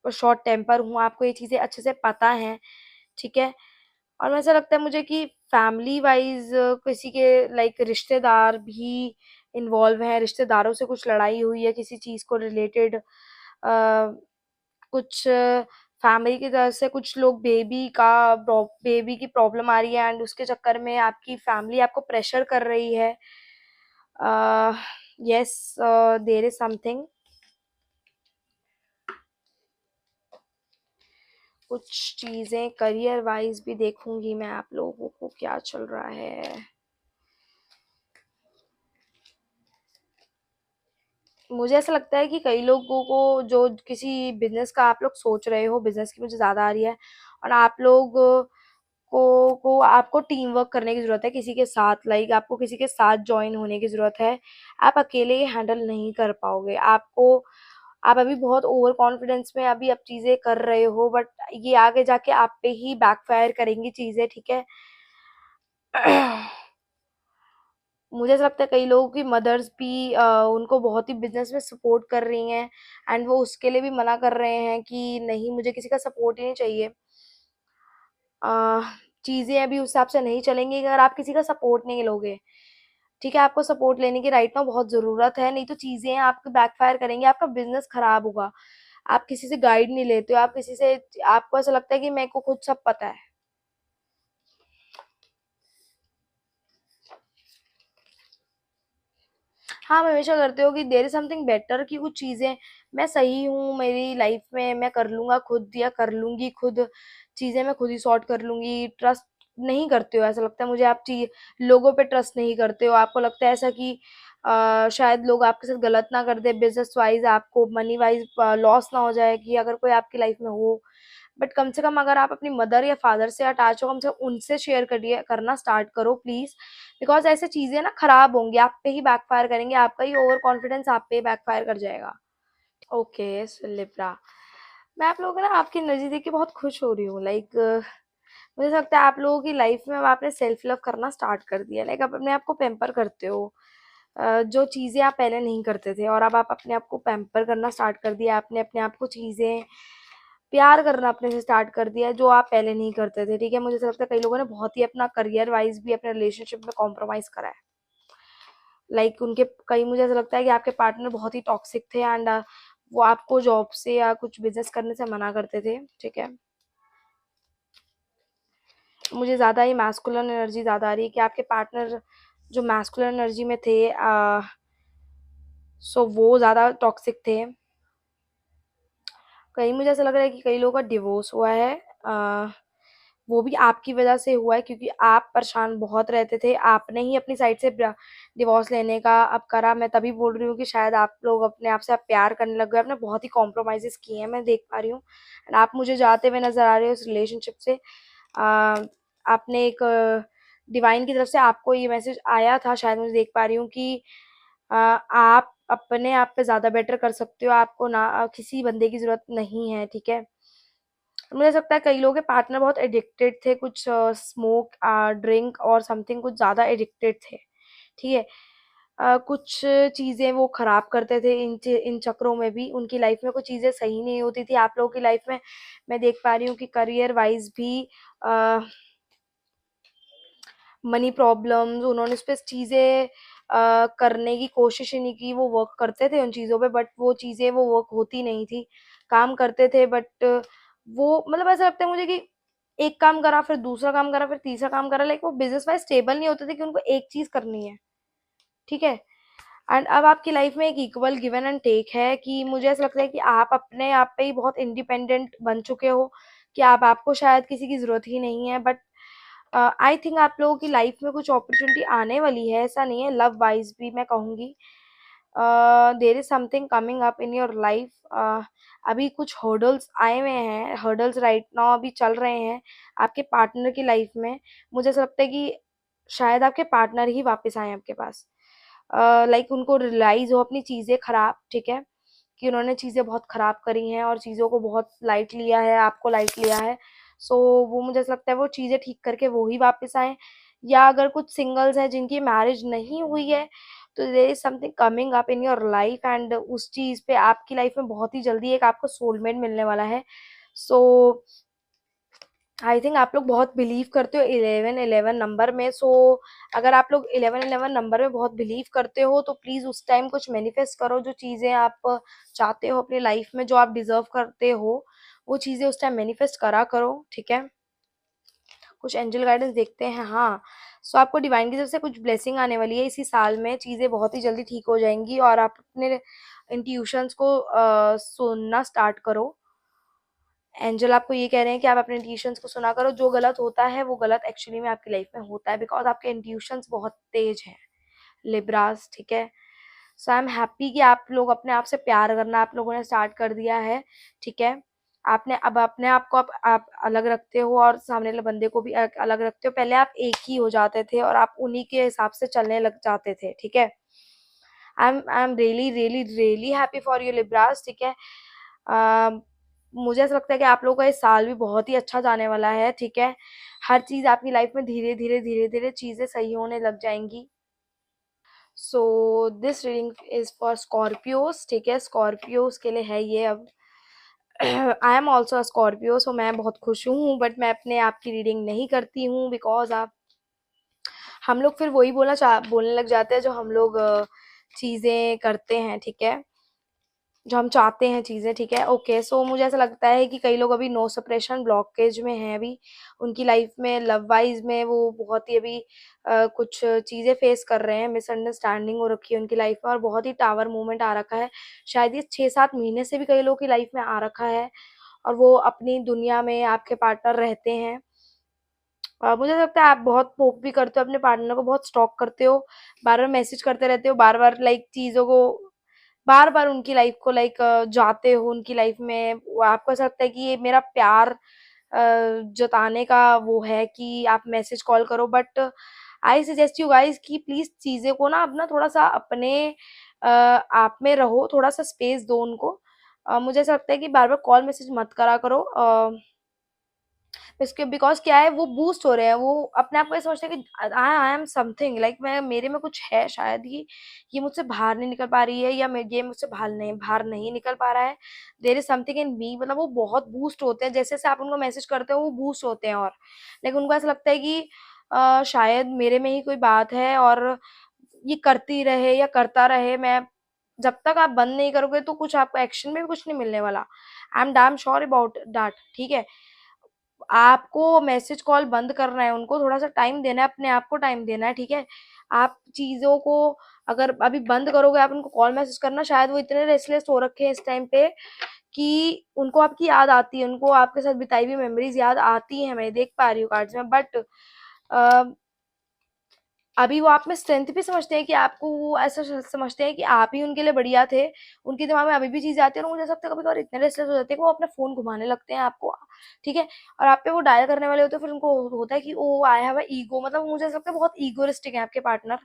शॉर्ट टेम्पर हूँ, आपको ये चीज़ें अच्छे से पता हैं, ठीक है। और ऐसा लगता है मुझे कि फैमिली वाइज़ किसी के लाइक रिश्तेदार भी इन्वॉल्व हैं, रिश्तेदारों से कुछ लड़ाई हुई है किसी चीज़ को रिलेटेड। कुछ फैमिली की तरफ से कुछ लोग, बेबी की प्रॉब्लम आ रही है एंड उसके चक्कर में आपकी फैमिली आपको प्रेशर कर रही है। Yes, there is something. कुछ चीजें करियर वाइज भी देखूंगी मैं, आप लोगों को क्या चल रहा है। मुझे ऐसा लगता है कि कई लोगों को, जो किसी बिजनेस का आप लोग सोच रहे हो, बिजनेस की मुझे ज्यादा आ रही है, और आप लोग को आपको टीम वर्क करने की जरूरत है किसी के साथ, लाइक आपको किसी के साथ ज्वाइन होने की जरूरत है। आप अकेले ये हैंडल नहीं कर पाओगे, आपको, आप अभी बहुत ओवर कॉन्फिडेंस में अभी आप चीजें कर रहे हो, बट ये आगे जाके आप पे ही बैकफायर करेंगी चीजें, ठीक है। मुझे ऐसा लगता है कई लोगों की मदर्स भी उनको बहुत ही बिजनेस में सपोर्ट कर रही हैं, एंड वो उसके लिए भी मना कर रहे हैं कि नहीं, मुझे किसी का सपोर्ट ही नहीं चाहिए। आ, चीजें अभी उस हिसाब से नहीं चलेंगी अगर आप किसी का सपोर्ट नहीं लोगे, ठीक है। आपको सपोर्ट लेने की राइट में बहुत जरूरत है, नहीं तो चीजें आपके बैकफायर करेंगी, आपका बिजनेस खराब होगा। आप किसी से गाइड नहीं लेते हो, आप किसी से, आपको ऐसा लगता है कि मेरे को खुद सब पता है। हाँ, मैं हमेशा करते हो कि देयर इज समथिंग बेटर, कि कुछ चीजें, मैं सही हूँ मेरी लाइफ में, मैं कर लूंगा खुद या कर लूंगी खुद, चीजें मैं खुद ही सॉर्ट कर लूंगी, ट्रस्ट नहीं करते हो, ऐसा लगता है मुझे आप लोगों पे ट्रस्ट नहीं करते हो, आपको लगता है ऐसा कि शायद लोग आपके साथ गलत ना कर दे, बिजनेस वाइज आपको मनी वाइज लॉस ना हो जाए कि अगर कोई आपकी लाइफ में हो। बट कम से कम अगर आप अपनी मदर या फादर से अटैच हो, कम से कम उनसे शेयर करिए, करना स्टार्ट करो प्लीज। बिकॉज ऐसे चीजें ना खराब होंगी, आप पे ही बैकफायर करेंगे, आपका ही ओवर कॉन्फिडेंस आप पे ही बैकफायर कर जाएगा। ओके लिब्रा, मैं आप लोगों को ना आपकी एनर्जी देख के बहुत खुश हो रही हूँ। लाइक मुझे लगता है आप लोगों की लाइफ में अब आपने सेल्फ लव करना स्टार्ट कर दिया। लाइक आप अपने आप को पैम्पर करते हो, जो चीजें आप पहले नहीं करते थे, और अब आप अपने आप को पैम्पर करना स्टार्ट कर दिया। आपने अपने आप को चीजें प्यार करना अपने से स्टार्ट कर दिया है, जो आप पहले नहीं करते थे। ठीक है, मुझे ऐसा लगता है कई लोगों ने बहुत ही अपना करियर वाइज भी अपने रिलेशनशिप में कॉम्प्रोमाइज करा है। लाइक उनके कई, मुझे ऐसा लगता है कि आपके पार्टनर बहुत ही टॉक्सिक थे, एंड वो आपको जॉब से या कुछ बिजनेस करने से मना करते थे। ठीक है, मुझे ज़्यादा ही मैस्कुलिन एनर्जी ज़्यादा आ रही है कि आपके पार्टनर जो मैस्कुलिन एनर्जी में थे, सो वो ज़्यादा टॉक्सिक थे। कहीं मुझे ऐसा लग रहा है कि कई लोगों का डिवोर्स हुआ है, वो भी आपकी वजह से हुआ है, क्योंकि आप परेशान बहुत रहते थे, आपने ही अपनी साइड से डिवोर्स लेने का अब करा। मैं तभी बोल रही हूँ कि शायद आप लोग अपने आप से आप प्यार करने लग गए, आपने बहुत ही कॉम्प्रोमाइजेस किए हैं, मैं देख पा रही हूँ। एंड आप मुझे जाते हुए नजर आ रहे हो इस रिलेशनशिप से। आ, आपने एक डिवाइन की तरफ से आपको ये मैसेज आया था, शायद मुझे देख पा रही हूँ कि आप अपने आप पे ज्यादा बेटर कर सकते हो, आपको ना किसी बंदे की जरूरत नहीं है। ठीक है, मुझे लगता है कई लोगों के पार्टनर बहुत एडिक्टेड थे, कुछ स्मोक ड्रिंक और समथिंग, कुछ ज्यादा एडिक्टेड थे। ठीक है, कुछ चीजें वो खराब करते थे, इन चक्रों में भी उनकी लाइफ में कुछ चीजें सही नहीं होती थी। आप लोगों की लाइफ में मैं देख पा रही हूँ कि करियर वाइज भी मनी प्रॉब्लम्स, उन्होंने उस पे चीजें करने की कोशिश ही नहीं की। वो वर्क करते थे उन चीजों पे, बट वो चीजें वो वर्क होती नहीं थी। काम करते थे बट वो, मतलब ऐसा लगता है मुझे कि एक काम करा, फिर दूसरा काम करा, फिर तीसरा काम करा, लाइक वो बिजनेस वाइज स्टेबल नहीं होते थे कि उनको एक चीज करनी है। ठीक है, एंड अब आपकी लाइफ में एक इक्वल गिवन एंड टेक है कि मुझे ऐसा लगता है कि आप अपने आप पे ही बहुत इंडिपेंडेंट बन चुके हो, कि आप आपको शायद किसी की जरूरत ही नहीं है। बट आई थिंक आप लोगों की लाइफ में कुछ अपॉर्चुनिटी आने वाली है, ऐसा नहीं है, लव वाइज भी मैं कहूंगी there is something coming up in your life. अभी कुछ हर्डल्स आए हुए हैं, हर्डल्स राइट नाउ अभी चल रहे हैं आपके पार्टनर की लाइफ में। मुझे ऐसा लगता है कि शायद आपके पार्टनर ही वापस आए आपके पास। लाइक उनको रियलाइज हो अपनी चीजें खराब, ठीक है, कि उन्होंने चीजें बहुत खराब करी हैं और चीजों को बहुत लाइट लिया है, आपको लाइट लिया है। सो वो, मुझे ऐसा लगता है वो चीजें ठीक करके वो ही वापस आए। या अगर कुछ सिंगल्स हैं जिनकी मैरिज नहीं हुई है, तो there is something coming up in your life, and उस चीज पे आपकी लाइफ में बहुत ही जल्दी एक आपको सोलमेट मिलने वाला है। सो आई थिंक आप लोग बहुत बिलीव करते हो 11-11 नंबर में। सो अगर आप लोग 11-11 नंबर में बहुत बिलीव करते हो, तो प्लीज उस टाइम कुछ मैनिफेस्ट करो, जो चीजें आप चाहते हो अपनी लाइफ में, जो आप डिजर्व करते हो, वो चीजें उस टाइम मैनिफेस्ट करा करो। ठीक है, कुछ एंजल गाइडेंस देखते हैं। हाँ, सो आपको डिवाइन की तरफ से कुछ ब्लेसिंग आने वाली है इसी साल में, चीजें बहुत ही जल्दी ठीक हो जाएंगी, और आप अपने इंट्यूशंस को सुनना स्टार्ट करो। एंजल आपको ये कह रहे हैं कि आप अपने इंट्यूशंस को सुना करो, जो गलत होता है वो गलत एक्चुअली में आपकी लाइफ में होता है, बिकॉज आपके इंट्यूशंस बहुत तेज हैं लिब्रास। ठीक है, सो आई एम हैप्पी कि आप लोग अपने आप से प्यार करना आप लोगों ने स्टार्ट कर दिया है। ठीक है, आपने अब अपने आप को आप अलग रखते हो, और सामने वाले बंदे को भी अलग रखते हो। पहले आप एक ही हो जाते थे और आप उन्हीं के हिसाब से चलने लग जाते थे। ठीक है, I am really really really happy for you Libras. ठीक है, मुझे ऐसा लगता है कि आप लोगों का इस साल भी बहुत ही अच्छा जाने वाला है। ठीक है, हर चीज आपकी लाइफ में धीरे धीरे धीरे धीरे चीजें सही होने लग जाएंगी। So this reading is for Scorpios. ठीक है, स्कॉर्पियोस के लिए है ये। अब आई एम ऑल्सो स्कॉर्पियो, सो मैं बहुत खुश हूँ, बट मैं अपने आप की रीडिंग नहीं करती हूँ, बिकॉज आप, हम लोग फिर वही बोलने लग जाते हैं जो हम लोग चीजें करते हैं। ठीक है, जो हम चाहते हैं चीजें। ठीक है, ओके, सो मुझे ऐसा लगता है कि कई लोग अभी नो सप्रेशन ब्लॉकेज में हैं। अभी उनकी लाइफ में लव वाइज में वो बहुत ही अभी कुछ चीजें फेस कर रहे हैं, मिसअंडरस्टैंडिंग हो रखी है उनकी लाइफ में, और बहुत ही टावर मूवमेंट आ रखा है। शायद ये 6-7 महीने से भी कई लोगों की लाइफ में आ रखा है, और वो अपनी दुनिया में आपके पार्टनर रहते हैं। मुझे लगता है आप बहुत पोक भी करते हो अपने पार्टनर को, बहुत स्टॉक करते हो, बार-बार मैसेज करते रहते हो, बार-बार लाइक चीज़ों को बार-बार उनकी लाइफ को लाइक जाते हो उनकी लाइफ में। वो आपको ऐसा लगता है कि ये मेरा प्यार जताने का वो है कि आप मैसेज कॉल करो, but I suggest you guys कि प्लीज़ चीज़ें को ना अपना थोड़ा-सा अपने आप में रहो, थोड़ा-सा स्पेस दो उनको। मुझे ऐसा लगता है कि बार-बार कॉल मैसेज मत करा करो। इसके बिकॉज़ क्या है, वो बूस्ट हो रहे हैं, वो अपने आप को ये समझते हैं कि आई आई एम समथिंग लाइक मैं मेरे में कुछ है शायद, ये मुझसे बाहर नहीं निकल पा रही है, या मैं ये मुझसे बाहर नहीं निकल पा रहा है। देयर इज़ समथिंग इन मी, मतलब वो बहुत बूस्ट होते हैं, जैसे-जैसे आप उनको मैसेज करते हो वो बूस्ट होते हैं, और लेकिन उनको ऐसा लगता है कि शायद मेरे में ही कोई बात है और ये करती रहे या करता रहे, मैं जब तक आप बंद नहीं करोगे तो कुछ आपको एक्शन में भी कुछ नहीं मिलने वाला। I am damn sure about that, ठीक है? आपको मैसेज कॉल बंद करना है, उनको थोड़ा-सा टाइम देना है, अपने आप को टाइम देना है, ठीक है? आप चीज़ों को अगर अभी बंद करोगे, आप उनको कॉल मैसेज करना, शायद वो इतने रेस्टलेस हो रखे हैं इस टाइम पे कि उनको आपकी याद आती है, उनको आपके साथ बिताई हुई मेमोरीज़ याद आती हैं, मैं देख पा रही हूँ कार्ड्स में, बट अ अभी वो आप में स्ट्रेंथ भी समझते हैं कि आपको वो ऐसा समझते हैं कि आप ही उनके लिए बढ़िया थे। उनके दिमाग में अभी भी चीज़ें आती हैं और मुझे ऐसा लगता है कभी-कभार इतने रेस्टलेस हो जाते हैं कि वो अपना फ़ोन घुमाने लगते हैं आपको, ठीक है? और आप पे वो डायल करने वाले होते हैं, फिर उनको होता है कि ओह! आई हैव अ ईगो, मतलब मुझे ऐसा लगता है बहुत ईगोइस्टिक हैं आपके पार्टनर,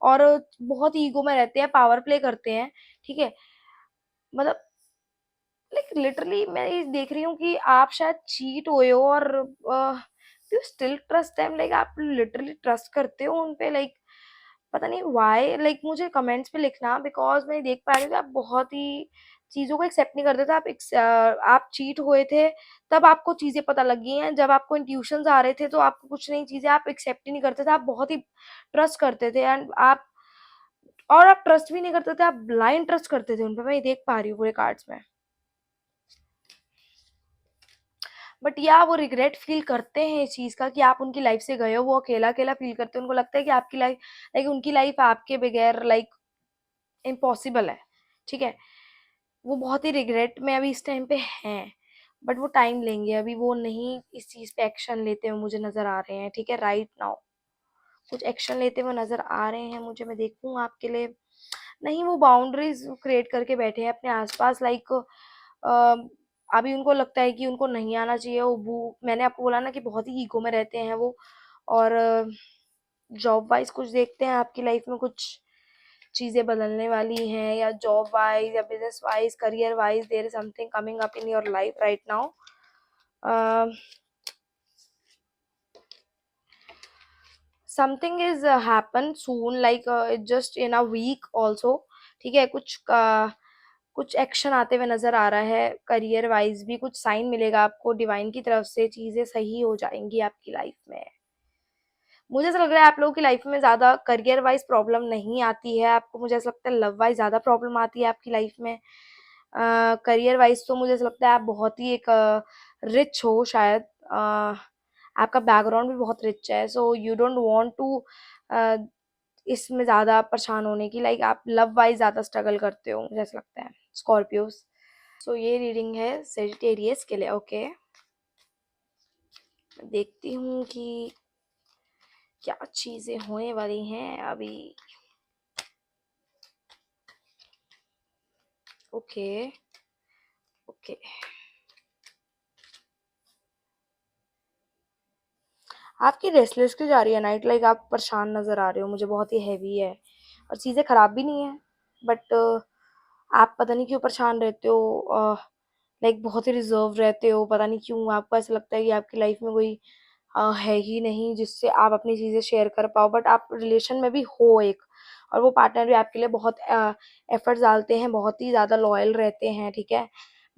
और बहुत ईगो में रहते हैं, पावर प्ले करते हैं, ठीक है? मतलब लाइक लिटरली मैं ये देख रही हूँ कि आप शायद चीट हुए हो, और you still trust them, like आप लिटरली ट्रस्ट करते हो उन पे, लाइक पता नहीं व्हाई, लाइक मुझे कमेंट्स पे लिखना, बिकॉज मैं देख पा रही हूँ कि आप बहुत ही चीज़ों को एक्सेप्ट नहीं करते थे, आप चीट हुए थे, तब आपको चीज़ें पता लगी हैं, जब आपको इंट्यूशंस आ रहे थे तो आपको कुछ नहीं, चीज़ें आप एक्सेप्ट ही नहीं करते थे, आप बहुत ही ट्रस्ट करते थे, एंड आप ट्रस्ट भी नहीं करते थे, आप ब्लाइंड ट्रस्ट करते थे उन पे, मैं ये देख पा रही हूँ पूरे कार्ड्स में। बट या वो रिग्रेट फील करते हैं इस चीज़ का कि आप उनकी लाइफ से गए हो, वो अकेला-अकेला फील करते हैं। उनको लगता है कि आपकी लाइफ लाइक उनकी लाइफ आपके बगैर लाइक इम्पॉसिबल है, ठीक है? वो बहुत ही रिग्रेट में अभी इस टाइम पे हैं, बट वो टाइम लेंगे, अभी वो नहीं इस चीज़ पे एक्शन लेते हुए मुझे नज़र आ रहे हैं, ठीक है? राइट नाउ कुछ एक्शन लेते हुए नज़र आ रहे हैं मुझे, मैं देखूँ आपके लिए। नहीं, वो बाउंड्रीज़ क्रिएट करके बैठे हैं अपने आस-पास, लाइक अ, अभी उनको लगता है कि उनको नहीं आना चाहिए, वो मैंने आपको बोला ना कि बहुत ही ईगो में रहते हैं वो, और जॉब वाइज़ कुछ देखते हैं आपकी लाइफ में कुछ चीज़ें बदलने वाली हैं, या जॉब वाइज़ या business wise, career wise there is something coming up in your life right now. Uh, something is happen soon, like just in a week also, ठीक है? कुछ एक्शन आते हुए नज़र आ रहा है, करियर वाइज़ भी कुछ साइन मिलेगा आपको डिवाइन की तरफ से, चीज़ें सही हो जाएँगी आपकी लाइफ में। मुझे ऐसा लग रहा है आप लोगों की लाइफ में ज़्यादा करियर वाइज़ प्रॉब्लम नहीं आती है, आपको मुझे ऐसा लगता है लव वाइज़ ज़्यादा प्रॉब्लम आती है आपकी लाइफ में। करियर वाइज़ तो मुझे ऐसा लगता है आप बहुत ही एक रिच हो शायद, आपका बैकग्राउंड भी बहुत रिच है, so you don't want to uh, इसमें ज़्यादा परेशान होने की, लाइक आप लव वाइज़ ज़्यादा स्ट्रगल करते हो, मुझे ऐसा लगता है। स्कॉर्पियोज़। सो ये रीडिंग है सेजिटेरियस के लिए, ओके। देखती हूँ कि क्या चीज़ें होने वाली हैं अभी। Okay, okay. आपकी रेस्टलेस क्यों जा रही है नाइट, लाइक आप परेशान नज़र आ रहे हो मुझे, बहुत ही हेवी है और चीज़ें ख़राब भी नहीं है, बट आप पता नहीं क्यों परेशान रहते हो, लाइक बहुत ही रिज़र्व रहते हो, पता नहीं क्यों आपको ऐसा लगता है कि आपकी लाइफ में कोई है ही नहीं जिससे आप अपनी चीज़ें शेयर कर पाओ, बट आप रिलेशन में भी हो एक, और वो पार्टनर भी आपके लिए बहुत एफर्ट्स डालते हैं, बहुत ही ज़्यादा लॉयल रहते हैं, ठीक है?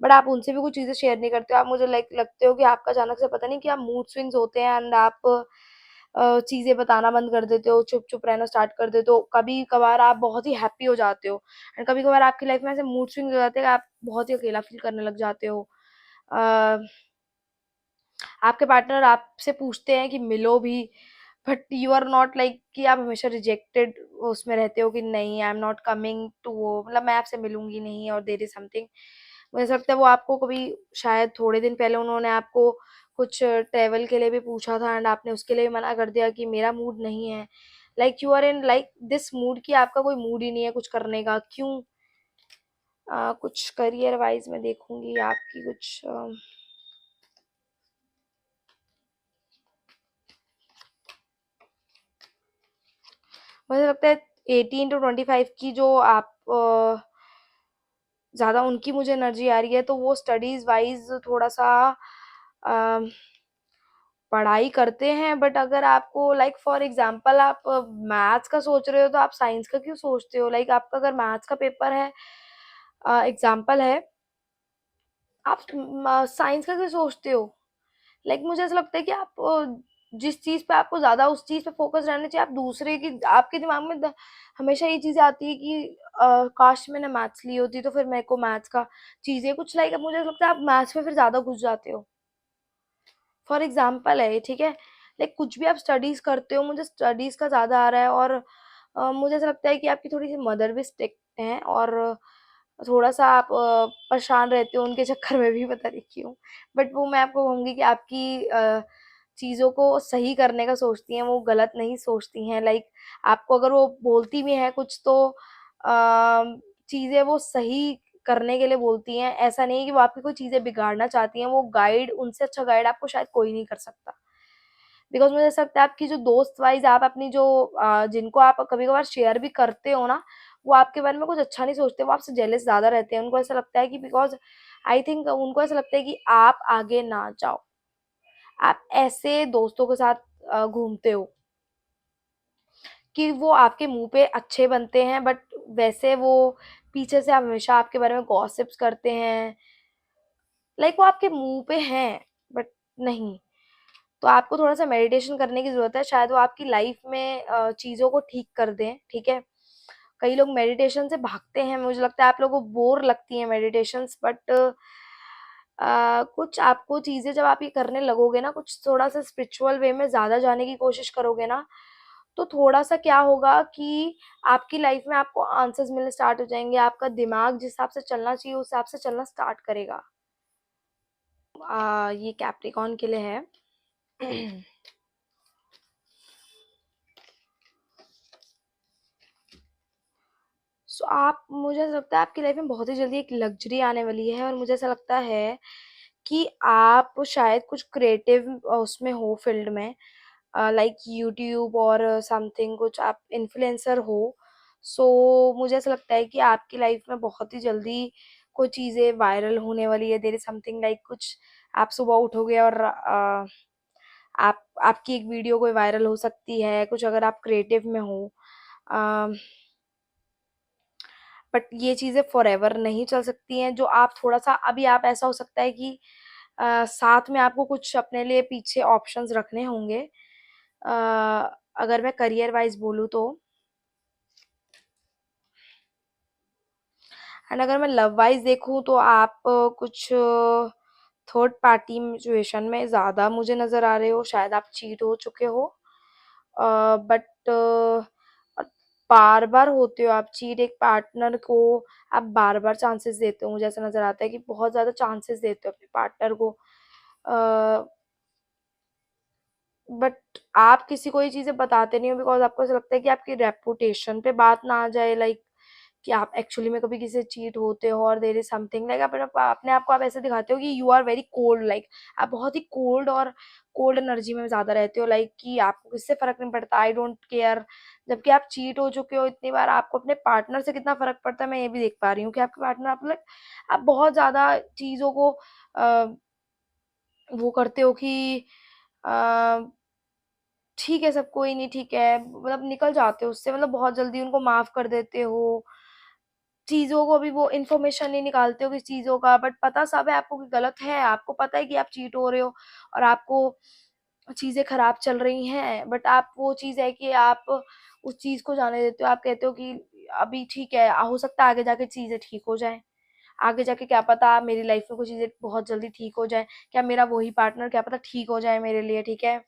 बट आप उनसे भी कुछ चीज़ें शेयर नहीं करते हो, आप मुझे लाइक लगते हो कि आपका अचानक से पता नहीं क्या मूड स्विंग्स होते हैं, एंड आप चीज़ें बताना बंद कर देते हो, चुप-चुप रहना स्टार्ट कर देते हो। कभी-कभार आप बहुत ही हैप्पी हो जाते हो, एंड कभी-कभार आपकी लाइफ में ऐसे मूड स्विंग्स हो जाते हैं कि आप बहुत ही अकेला फ़ील करने लग जाते हो। अ, आपके पार्टनर आपसे पूछते हैं कि मिलो भी, but you are not like कि आप हमेशा रिजेक्टेड उसमें रहते हो कि नहीं I am not coming to वो, मतलब मैं आपसे मिलूँगी नहीं, और देयर इज़ समथिंग। मुझे ऐसा लगता है वो आपको कभी शायद थोड़े दिन पहले उन्होंने आपको कुछ ट्रैवल के लिए भी पूछा था एंड आपने उसके लिए भी मना कर दिया कि मेरा मूड नहीं है। Like you are in like this mood कि आपका कोई मूड ही नहीं है कुछ करने का, क्यों? कुछ करियर वाइज मैं देखूंगी आपकी कुछ मुझे लगता है 18 to 25 की जो आप ज्यादा उनकी मुझे एनर्जी आ रही है, तो वो स्टडीज वाइज थोड़ा सा अ, पढ़ाई करते हैं। बट अगर आपको लाइक फॉर एग्जांपल आप मैथ्स का सोच रहे हो तो आप साइंस का क्यों सोचते हो? लाइक आपका अगर मैथ्स का पेपर है, एग्जांपल है, आप साइंस का क्यों सोचते हो? लाइक मुझे ऐसा लगता है कि आप जिस चीज पे आपको ज्यादा उस चीज पे फोकस रहना चाहिए, आप दूसरे की आपके दिमाग में हमेशा ये चीजें आती है कि काश मैंने मैथ्स ली होती तो फिर मेरे को मैथ्स का चीजें कुछ लाइक मुझे ऐसा लगता है आप मैथ्स में फिर ज्यादा घुस जाते हो। फॉर एग्जाम्पल है ये, ठीक है? लाइक कुछ भी आप स्टडीज करते हो, मुझे स्टडीज का ज्यादा आ रहा है। और मुझे ऐसा लगता है कि आपकी थोड़ी सी मदर भी स्ट्रिक्ट है और थोड़ा सा आप परेशान रहते हो उनके चक्कर में भी, पता नहीं क्यों। बट वो मैं आपको कहूंगी कि आपकी चीजों को सही करने का सोचती हैं, वो गलत नहीं सोचती हैं। लाइक आपको अगर वो बोलती भी है कुछ तो चीजें वो सही करने के लिए बोलती हैं। ऐसा नहीं है कि वो आपकी कोई चीजें बिगाड़ना चाहती हैं। वो गाइड, उनसे अच्छा गाइड आपको शायद कोई नहीं कर सकता। बिकॉज मुझे ऐसा लगता है आपकी जो दोस्त वाइज आप अपनी जो जिनको आप कभी कभार शेयर भी करते हो ना, वो आपके बारे में कुछ अच्छा नहीं सोचते, वो आपसे जेलस ज्यादा रहते हैं। उनको ऐसा लगता है कि बिकॉज आई थिंक उनको ऐसा लगता है कि आप आगे ना जाओ, आप ऐसे दोस्तों के साथ घूमते हो कि वो आपके मुंह पे अच्छे बनते हैं बट वैसे वो पीछे से हमेशा आपके बारे में गॉसिप्स करते हैं। लाइक वो आपके मुंह पे हैं बट नहीं। तो आपको थोड़ा सा मेडिटेशन करने की जरूरत है, शायद वो आपकी लाइफ में चीजों को ठीक कर दें, ठीक है? कई लोग मेडिटेशन से भागते हैं, मुझे लगता है आप लोगों को बोर लगती है मेडिटेशंस। बट कुछ आपको चीजें जब आप ये करने लगोगे ना, कुछ थोड़ा सा स्पिरिचुअल वे में ज्यादा जाने की कोशिश करोगे ना, तो थोड़ा सा क्या होगा कि आपकी लाइफ में आपको आंसर्स मिलने स्टार्ट हो जाएंगे। आपका दिमाग जिस हिसाब से चलना चाहिए उस हिसाब से चलना स्टार्ट करेगा। ये कैप्रिकॉन के लिए है। आप, मुझे ऐसा लगता है आपकी लाइफ में बहुत ही जल्दी एक लग्जरी आने वाली है और मुझे ऐसा लगता है कि आप शायद कुछ क्रिएटिव उसमें हो फील्ड में, लाइक यूट्यूब और समथिंग, कुछ आप इन्फ्लुएंसर हो। मुझे ऐसा लगता है कि आपकी लाइफ में बहुत ही जल्दी कोई चीज़ें वायरल होने वाली है। देर इज समथिंग लाइक कुछ आप सुबह उठोगे और आप आपकी एक वीडियो कोई वायरल हो सकती है, कुछ अगर आप क्रिएटिव में हो। बट ये चीजें फॉर एवर नहीं चल सकती हैं। जो आप थोड़ा सा अभी आप ऐसा हो सकता है कि साथ में आपको कुछ अपने लिए पीछे ऑप्शंस रखने होंगे। अ, अगर मैं करियर वाइज बोलूँ तो, एंड अगर मैं लव वाइज देखूँ तो आप कुछ थर्ड पार्टी सिचुएशन में ज्यादा मुझे नजर आ रहे हो, शायद आप चीट हो चुके हो। बट बार बार होते हो आप चीट, एक पार्टनर को आप बार बार चांसेस देते हो। मुझे ऐसा नजर आता है कि बहुत ज्यादा चांसेस देते हो अपने पार्टनर को। बट आप किसी को ये चीजें बताते नहीं हो बिकॉज आपको ऐसा लगता है कि आपकी रेपुटेशन पे बात ना आ जाए। लाइक कि आप एक्चुअली में कभी किसी से चीट होते हो और देर इज समथिंग लाइक अपने अपने आप को आप ऐसे दिखाते हो कि you are very cold. Like आप बहुत ही कोल्ड और कोल्ड एनर्जी में ज्यादा रहते हो, लाइक कि आपको किससे फर्क नहीं पड़ता, आई डोंट केयर। जबकि आप चीट हो चुके हो इतनी बार, आपको अपने पार्टनर से कितना फर्क पड़ता है मैं ये भी देख पा रही हूँ कि आपके पार्टनर आप लाइक आप बहुत ज्यादा चीजों को वो करते हो कि ठीक है सब कोई नहीं, ठीक है, मतलब निकल जाते हो उससे, मतलब बहुत जल्दी उनको माफ कर देते हो। चीजों को भी वो इन्फॉर्मेशन नहीं निकालते हो किस चीजों का, बट पता सब है आपको कि गलत है, आपको पता है कि आप चीट हो रहे हो और आपको चीजें खराब चल रही हैं। बट आप वो चीज है कि आप उस चीज को जाने देते हो। आप कहते हो कि अभी ठीक है, हो सकता है आगे जाके चीजें ठीक हो जाए, आगे जाके क्या पता मेरी लाइफ में कुछ चीजें बहुत जल्दी ठीक हो जाए, क्या मेरा वही पार्टनर क्या पता ठीक हो जाए मेरे लिए, ठीक है?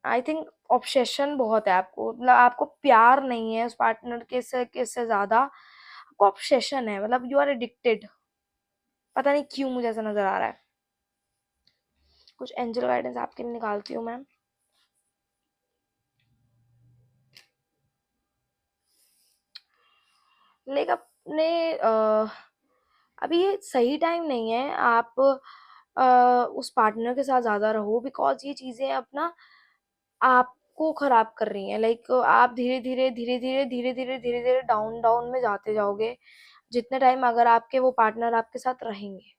आई थिंक ऑब्सेशन बहुत है आपको, मतलब आपको प्यार नहीं है उस पार्टनर के से ज्यादा। आपको ऑब्सेशन है, मतलब यू आर एडिक्टेड। पता नहीं क्यों मुझे ऐसा नजर आ रहा है। कुछ एंजल गाइडेंस आपके लिए निकालती हूँ मैम। लेकिन अपने अभी ये सही टाइम नहीं है, आप उस पार्टनर के साथ ज्यादा रहो, बिकॉज ये चीजें अपना आपको खराब कर रही हैं। लाइक आप धीरे धीरे धीरे धीरे धीरे धीरे धीरे धीरे डाउन डाउन में जाते जाओगे, जितने टाइम अगर आपके वो पार्टनर आपके साथ रहेंगे।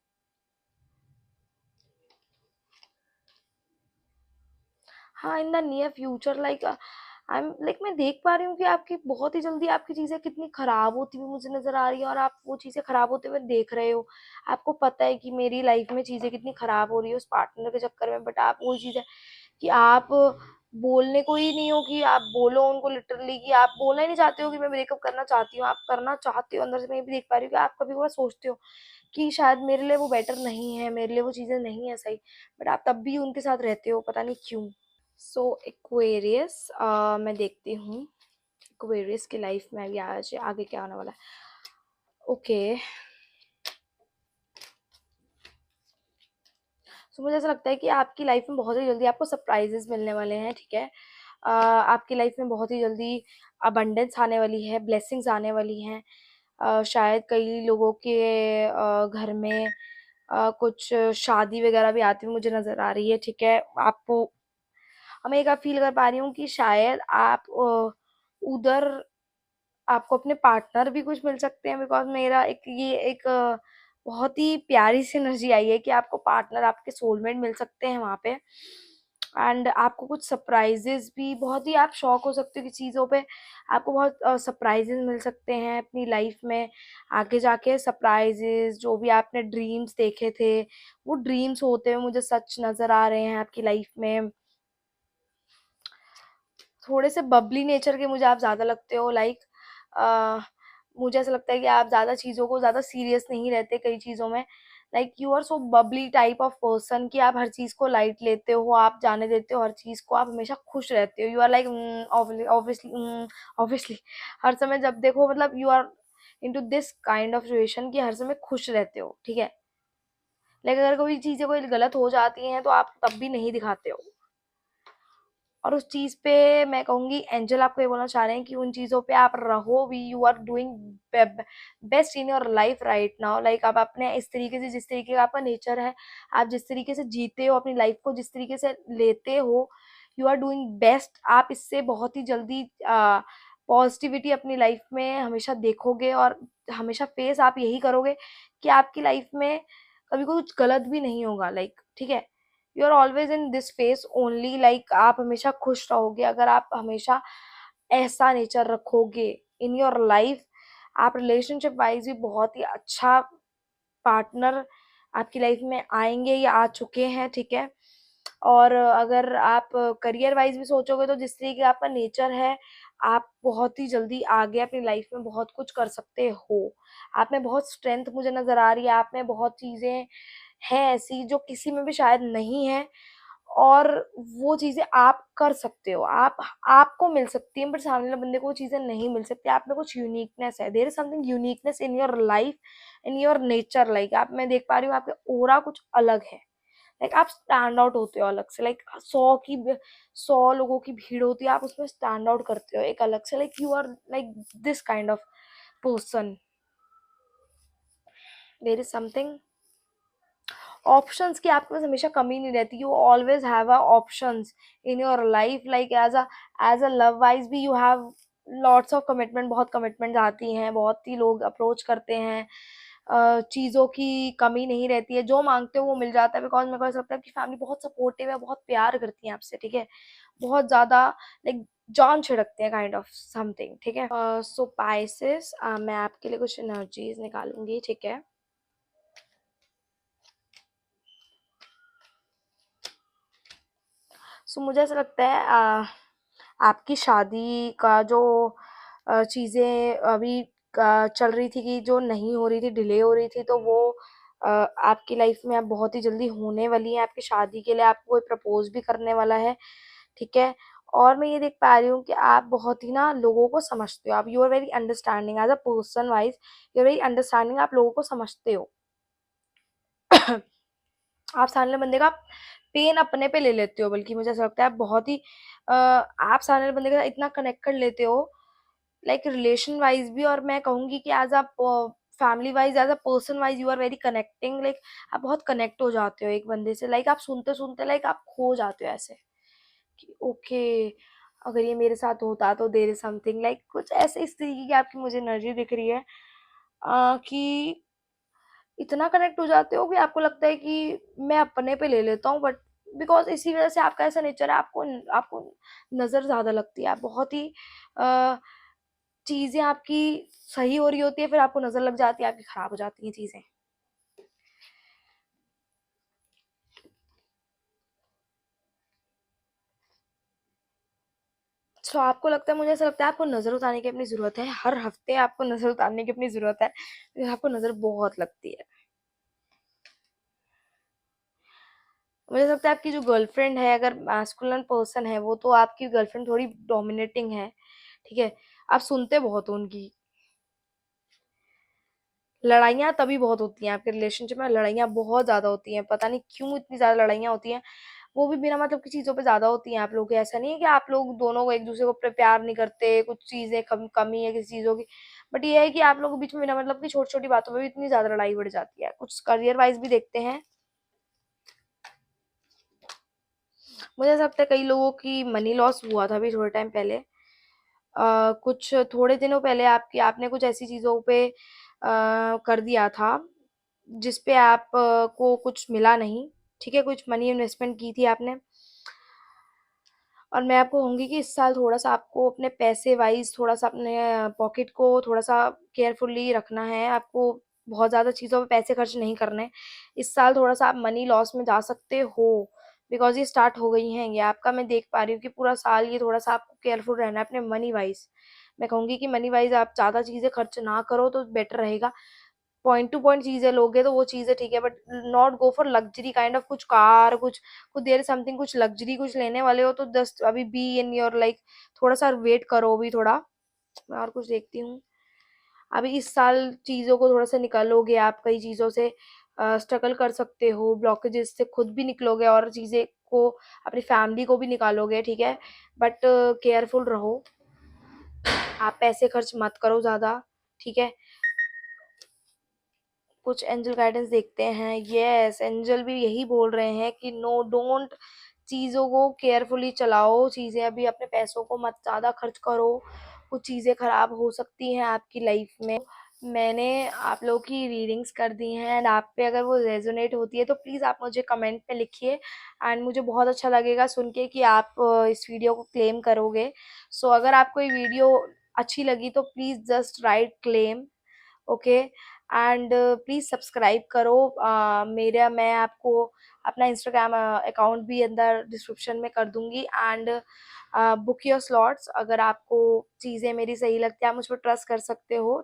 हाँ, in the near future, like I am like मैं देख पा रही हूँ कि आपकी बहुत ही जल्दी आपकी चीजें कितनी खराब होती हुई मुझे नजर आ रही है, और आप वो चीजें खराब होते हुए देख रहे हो। आपको पता है कि मेरी लाइफ में चीजें कितनी खराब हो रही है उस पार्टनर के चक्कर में, बट आप वो चीजें कि आप बोलने को ही नहीं हो कि आप बोलो उनको लिटरली, कि आप बोलना ही नहीं चाहते हो कि मैं ब्रेकअप करना चाहती हूँ। आप करना चाहते हो अंदर से, मैं ये भी देख पा रही हूँ कि आप कभी कभार सोचते हो कि शायद मेरे लिए वो बेटर नहीं है, मेरे लिए वो चीजें नहीं है सही, बट आप तब भी उनके साथ रहते हो, पता नहीं क्यों। सो एक्वेरियस, मैं देखती हूँ एक्वेरियस की लाइफ में अभी आज आगे क्या होने वाला है। ओके, सो मुझे ऐसा लगता है कि आपकी लाइफ में बहुत ही जल्दी आपको सरप्राइजेस मिलने वाले हैं, ठीक है। आपकी लाइफ में बहुत ही जल्दी अबंडेंस आने वाली है, ब्लेसिंग्स आने वाली हैं। शायद कई लोगों के घर में कुछ शादी वगैरह भी आती हुई मुझे नजर आ रही है, ठीक है। आपको मैं एक फील कर पा रही हूँ कि शायद आप उधर आपको अपने पार्टनर भी कुछ मिल सकते हैं, बिकॉज मेरा एक ये एक बहुत ही प्यारी सी एनर्जी आई है कि आपको पार्टनर, आपके सोलमेट मिल सकते हैं वहां पे। एंड आपको कुछ सरप्राइजेस भी, बहुत ही आप शॉक हो सकते हो कि चीज़ों पे आपको बहुत सरप्राइजेस मिल सकते हैं अपनी लाइफ में आगे जाके। सरप्राइजेस, जो भी आपने ड्रीम्स देखे थे वो ड्रीम्स होते हुए मुझे सच नजर आ रहे हैं आपकी लाइफ में। थोड़े से बबली नेचर के मुझे आप ज्यादा लगते हो, लाइक मुझे ऐसा लगता है कि आप ज्यादा चीजों को ज्यादा सीरियस नहीं रहते कई चीजों में। Like you are so bubbly type of person कि आप हर चीज को लाइट लेते हो, आप जाने देते हो हर चीज को, आप हमेशा खुश रहते हो। You are like obviously obviously हर समय जब देखो, मतलब you are into this kind of situation कि हर समय खुश रहते हो, ठीक है। लेकिन अगर कोई चीजें कोई गलत हो जाती हैं तो आप तब भी नहीं दिखाते हो। और उस चीज पे मैं कहूंगी एंजल आपको ये बोलना चाह रहे हैं कि उन चीजों पे आप रहो भी। You are doing best in your life right now. Like आप अपने इस तरीके से, जिस तरीके का आपका नेचर है, आप जिस तरीके से जीते हो अपनी लाइफ को, जिस तरीके से लेते हो, यू आर डूइंग बेस्ट। आप इससे बहुत ही जल्दी पॉजिटिविटी अपनी लाइफ में हमेशा देखोगे, और हमेशा फेस आप यही करोगे कि आपकी लाइफ में कभी कुछ गलत भी नहीं होगा, लाइक ठीक है। You are always in this phase only, like आप हमेशा खुश रहोगे अगर आप हमेशा ऐसा नेचर रखोगे इन योर लाइफ। आप रिलेशनशिप वाइज भी बहुत ही अच्छा पार्टनर आपकी लाइफ में आएंगे या आ चुके हैं, ठीक है। और अगर आप करियर वाइज भी सोचोगे तो जिस तरीके का आपका नेचर है, आप बहुत ही जल्दी आगे अपनी लाइफ में बहुत कुछ कर सकते हो। आप में बहुत स्ट्रेंथ मुझे नजर आ रही है, आप में बहुत चीजें हैं ऐसी जो किसी में भी शायद नहीं है, और वो चीजें आप कर सकते हो, आप आपको मिल सकती है, बट सामने वाले बंदे को वो चीजें नहीं मिल सकती। आप में कुछ यूनिकनेस है, there is something uniqueness in your life, in your nature. Like आप, मैं देख पा रही हूँ आपके ओरा कुछ अलग है। लाइक आप स्टैंड आउट होते हो अलग से। लाइक 100 लोगों की भीड़ होती है, आप उसमें स्टैंड आउट करते हो एक अलग से। Like you are like this kind of person. There is something options की आपके पास हमेशा कमी नहीं रहती। You always have a options in your life. Like as a love wise भी you have lots of commitment, बहुत कमिटमेंट आती हैं, बहुत ही लोग अप्रोच करते हैं। चीज़ों की कमी नहीं रहती है, जो मांगते हो वो मिल जाता है, बिकॉज मेरे को ऐसा लगता है कि फैमिली बहुत सपोर्टिव है, बहुत प्यार करती है आपसे, ठीक है। बहुत ज्यादा लाइक जान छिड़कते हैं काइंड ऑफ समथिंग, ठीक है। सो पाइसेस, मैं आपके लिए कुछ एनर्जीज निकालूंगी, ठीक है। सो मुझे ऐसा लगता है आपकी शादी का जो चीज़ें अभी चल रही थी कि जो नहीं हो रही थी, डिले हो रही थी, तो वो आपकी लाइफ में अब बहुत ही जल्दी होने वाली है। आपकी शादी के लिए आपको कोई प्रपोज भी करने वाला है, ठीक है। और मैं ये देख पा रही हूँ कि आप बहुत ही ना लोगों को समझते हो, आप you are very understanding as a person wise, you are very understanding, आप लोगों को समझते हो। आप सामने वाले बंदे का पेन अपने पे ले लेते हो, बल्कि मुझे ऐसा लगता है आप बहुत ही आप सामने वाले बंदे के साथ इतना कनेक्ट कर लेते हो, लाइक रिलेशन वाइज भी, और मैं कहूंगी कि as a family wise, as a person wise you are very connecting, like आप बहुत कनेक्ट हो जाते हो एक बंदे से, लाइक आप सुनते सुनते लाइक आप खो जाते हो ऐसे कि ओके, अगर ये मेरे साथ होता तो देर इज समथिंग, लाइक कुछ ऐसे इस तरीके की आपकी मुझे एनर्जी दिख रही है, कि इतना कनेक्ट हो जाते हो कि आपको लगता है कि मैं अपने पे ले लेता हूँ, बट बिकॉज इसी वजह से आपका ऐसा नेचर है, आपको आपको नजर ज्यादा लगती है, आप बहुत ही चीजें आपकी सही हो रही होती है, फिर आपको नजर लग जाती है, आपकी खराब हो जाती हैं चीजें। सो आपको लगता है, मुझे ऐसा लगता है आपको नजर उतारने की अपनी जरूरत है, हर हफ्ते आपको नजर उतारने की अपनी जरूरत है, क्योंकि आपको नजर बहुत लगती है। मुझे लगता है आपकी जो गर्लफ्रेंड है, अगर मैस्कुलिन पर्सन है वो, तो आपकी गर्लफ्रेंड थोड़ी डोमिनेटिंग है, ठीक है, आप सुनते बहुत हो उनकी। लड़ाइयाँ तभी बहुत होती हैं आपके रिलेशनशिप में, लड़ाइयाँ बहुत ज्यादा होती हैं, पता नहीं क्यों इतनी ज्यादा लड़ाइयाँ होती हैं, वो भी बिना मतलब की चीजों पे ज्यादा होती हैं आप लोग के। ऐसा नहीं है कि आप लोग दोनों को एक दूसरे को प्यार नहीं करते, कुछ चीजें कमी है किसी चीजों की, बट ये है कि आप लोगों के बीच में बिना मतलब की छोटी छोटी बातों पे भी इतनी ज्यादा लड़ाई बढ़ जाती है। कुछ करियर वाइज भी देखते हैं, मुझे ऐसा लगता है कई लोगों की मनी लॉस हुआ था अभी थोड़े टाइम पहले, कुछ थोड़े दिनों पहले आपकी आपने कुछ ऐसी चीजों पे कर दिया था जिस पे आप को कुछ मिला नहीं, ठीक है, कुछ मनी इन्वेस्टमेंट की थी आपने, और मैं आपको कहूंगी कि इस साल थोड़ा सा आपको अपने पैसे वाइज थोड़ा सा अपने पॉकेट को थोड़ा सा केयरफुली रखना है, आपको बहुत ज्यादा चीजों पे पैसे खर्च नहीं करने। इस साल थोड़ा सा आप मनी लॉस में जा सकते हो, बिकॉज ये स्टार्ट हो गई हैं ये आपका, मैं देख पा रही हूँ कि पूरा साल ये थोड़ा सा आपको केयरफुल रहना है अपने मनी वाइज। मैं कहूंगी कि मनी वाइज आप ज्यादा चीजें खर्च ना करो तो बेटर रहेगा। पॉइंट टू पॉइंट चीजें लोगे तो वो चीजें ठीक है, but not go for luxury kind of, कुछ कार, कुछ देर समथिंग, कुछ लग्जरी कुछ लेने वाले हो तो जस्ट अभी बी इन योर लाइक, थोड़ा सा वेट करो अभी थोड़ा। मैं और कुछ देखती हूँ, अभी इस साल चीजों को थोड़ा सा निकालोगे आप, कई चीजों से स्ट्रगल कर सकते हो, ब्लॉकेजेस से खुद भी निकलोगे और चीजें को अपनी फैमिली को भी निकालोगे, ठीक है, बट केयरफुल रहो, आप पैसे खर्च मत करो ज्यादा, ठीक है। कुछ एंजल गाइडेंस देखते हैं, यस एंजल भी यही बोल रहे हैं कि नो डोंट, चीजों को केयरफुली चलाओ, चीजें अभी अपने पैसों को मत ज्यादा खर्च करो, कुछ चीजें खराब हो सकती हैं आपकी लाइफ में। मैंने आप लोगों की रीडिंग्स कर दी हैं, एंड आप पे अगर वो रेजोनेट होती है तो प्लीज आप मुझे कमेंट में लिखिए, एंड मुझे बहुत अच्छा लगेगा सुन के कि आप इस वीडियो को क्लेम करोगे। सो अगर आपको ये वीडियो अच्छी लगी तो please just right claim, okay, and please subscribe करो। मेरा मैं आपको अपना इंस्टाग्राम अकाउंट भी अंदर डिस्क्रिप्शन में कर दूंगी, एंड बुक योर स्लॉट्स, अगर आपको चीज़ें मेरी सही लगती है आप मुझ पर ट्रस्ट कर सकते हो।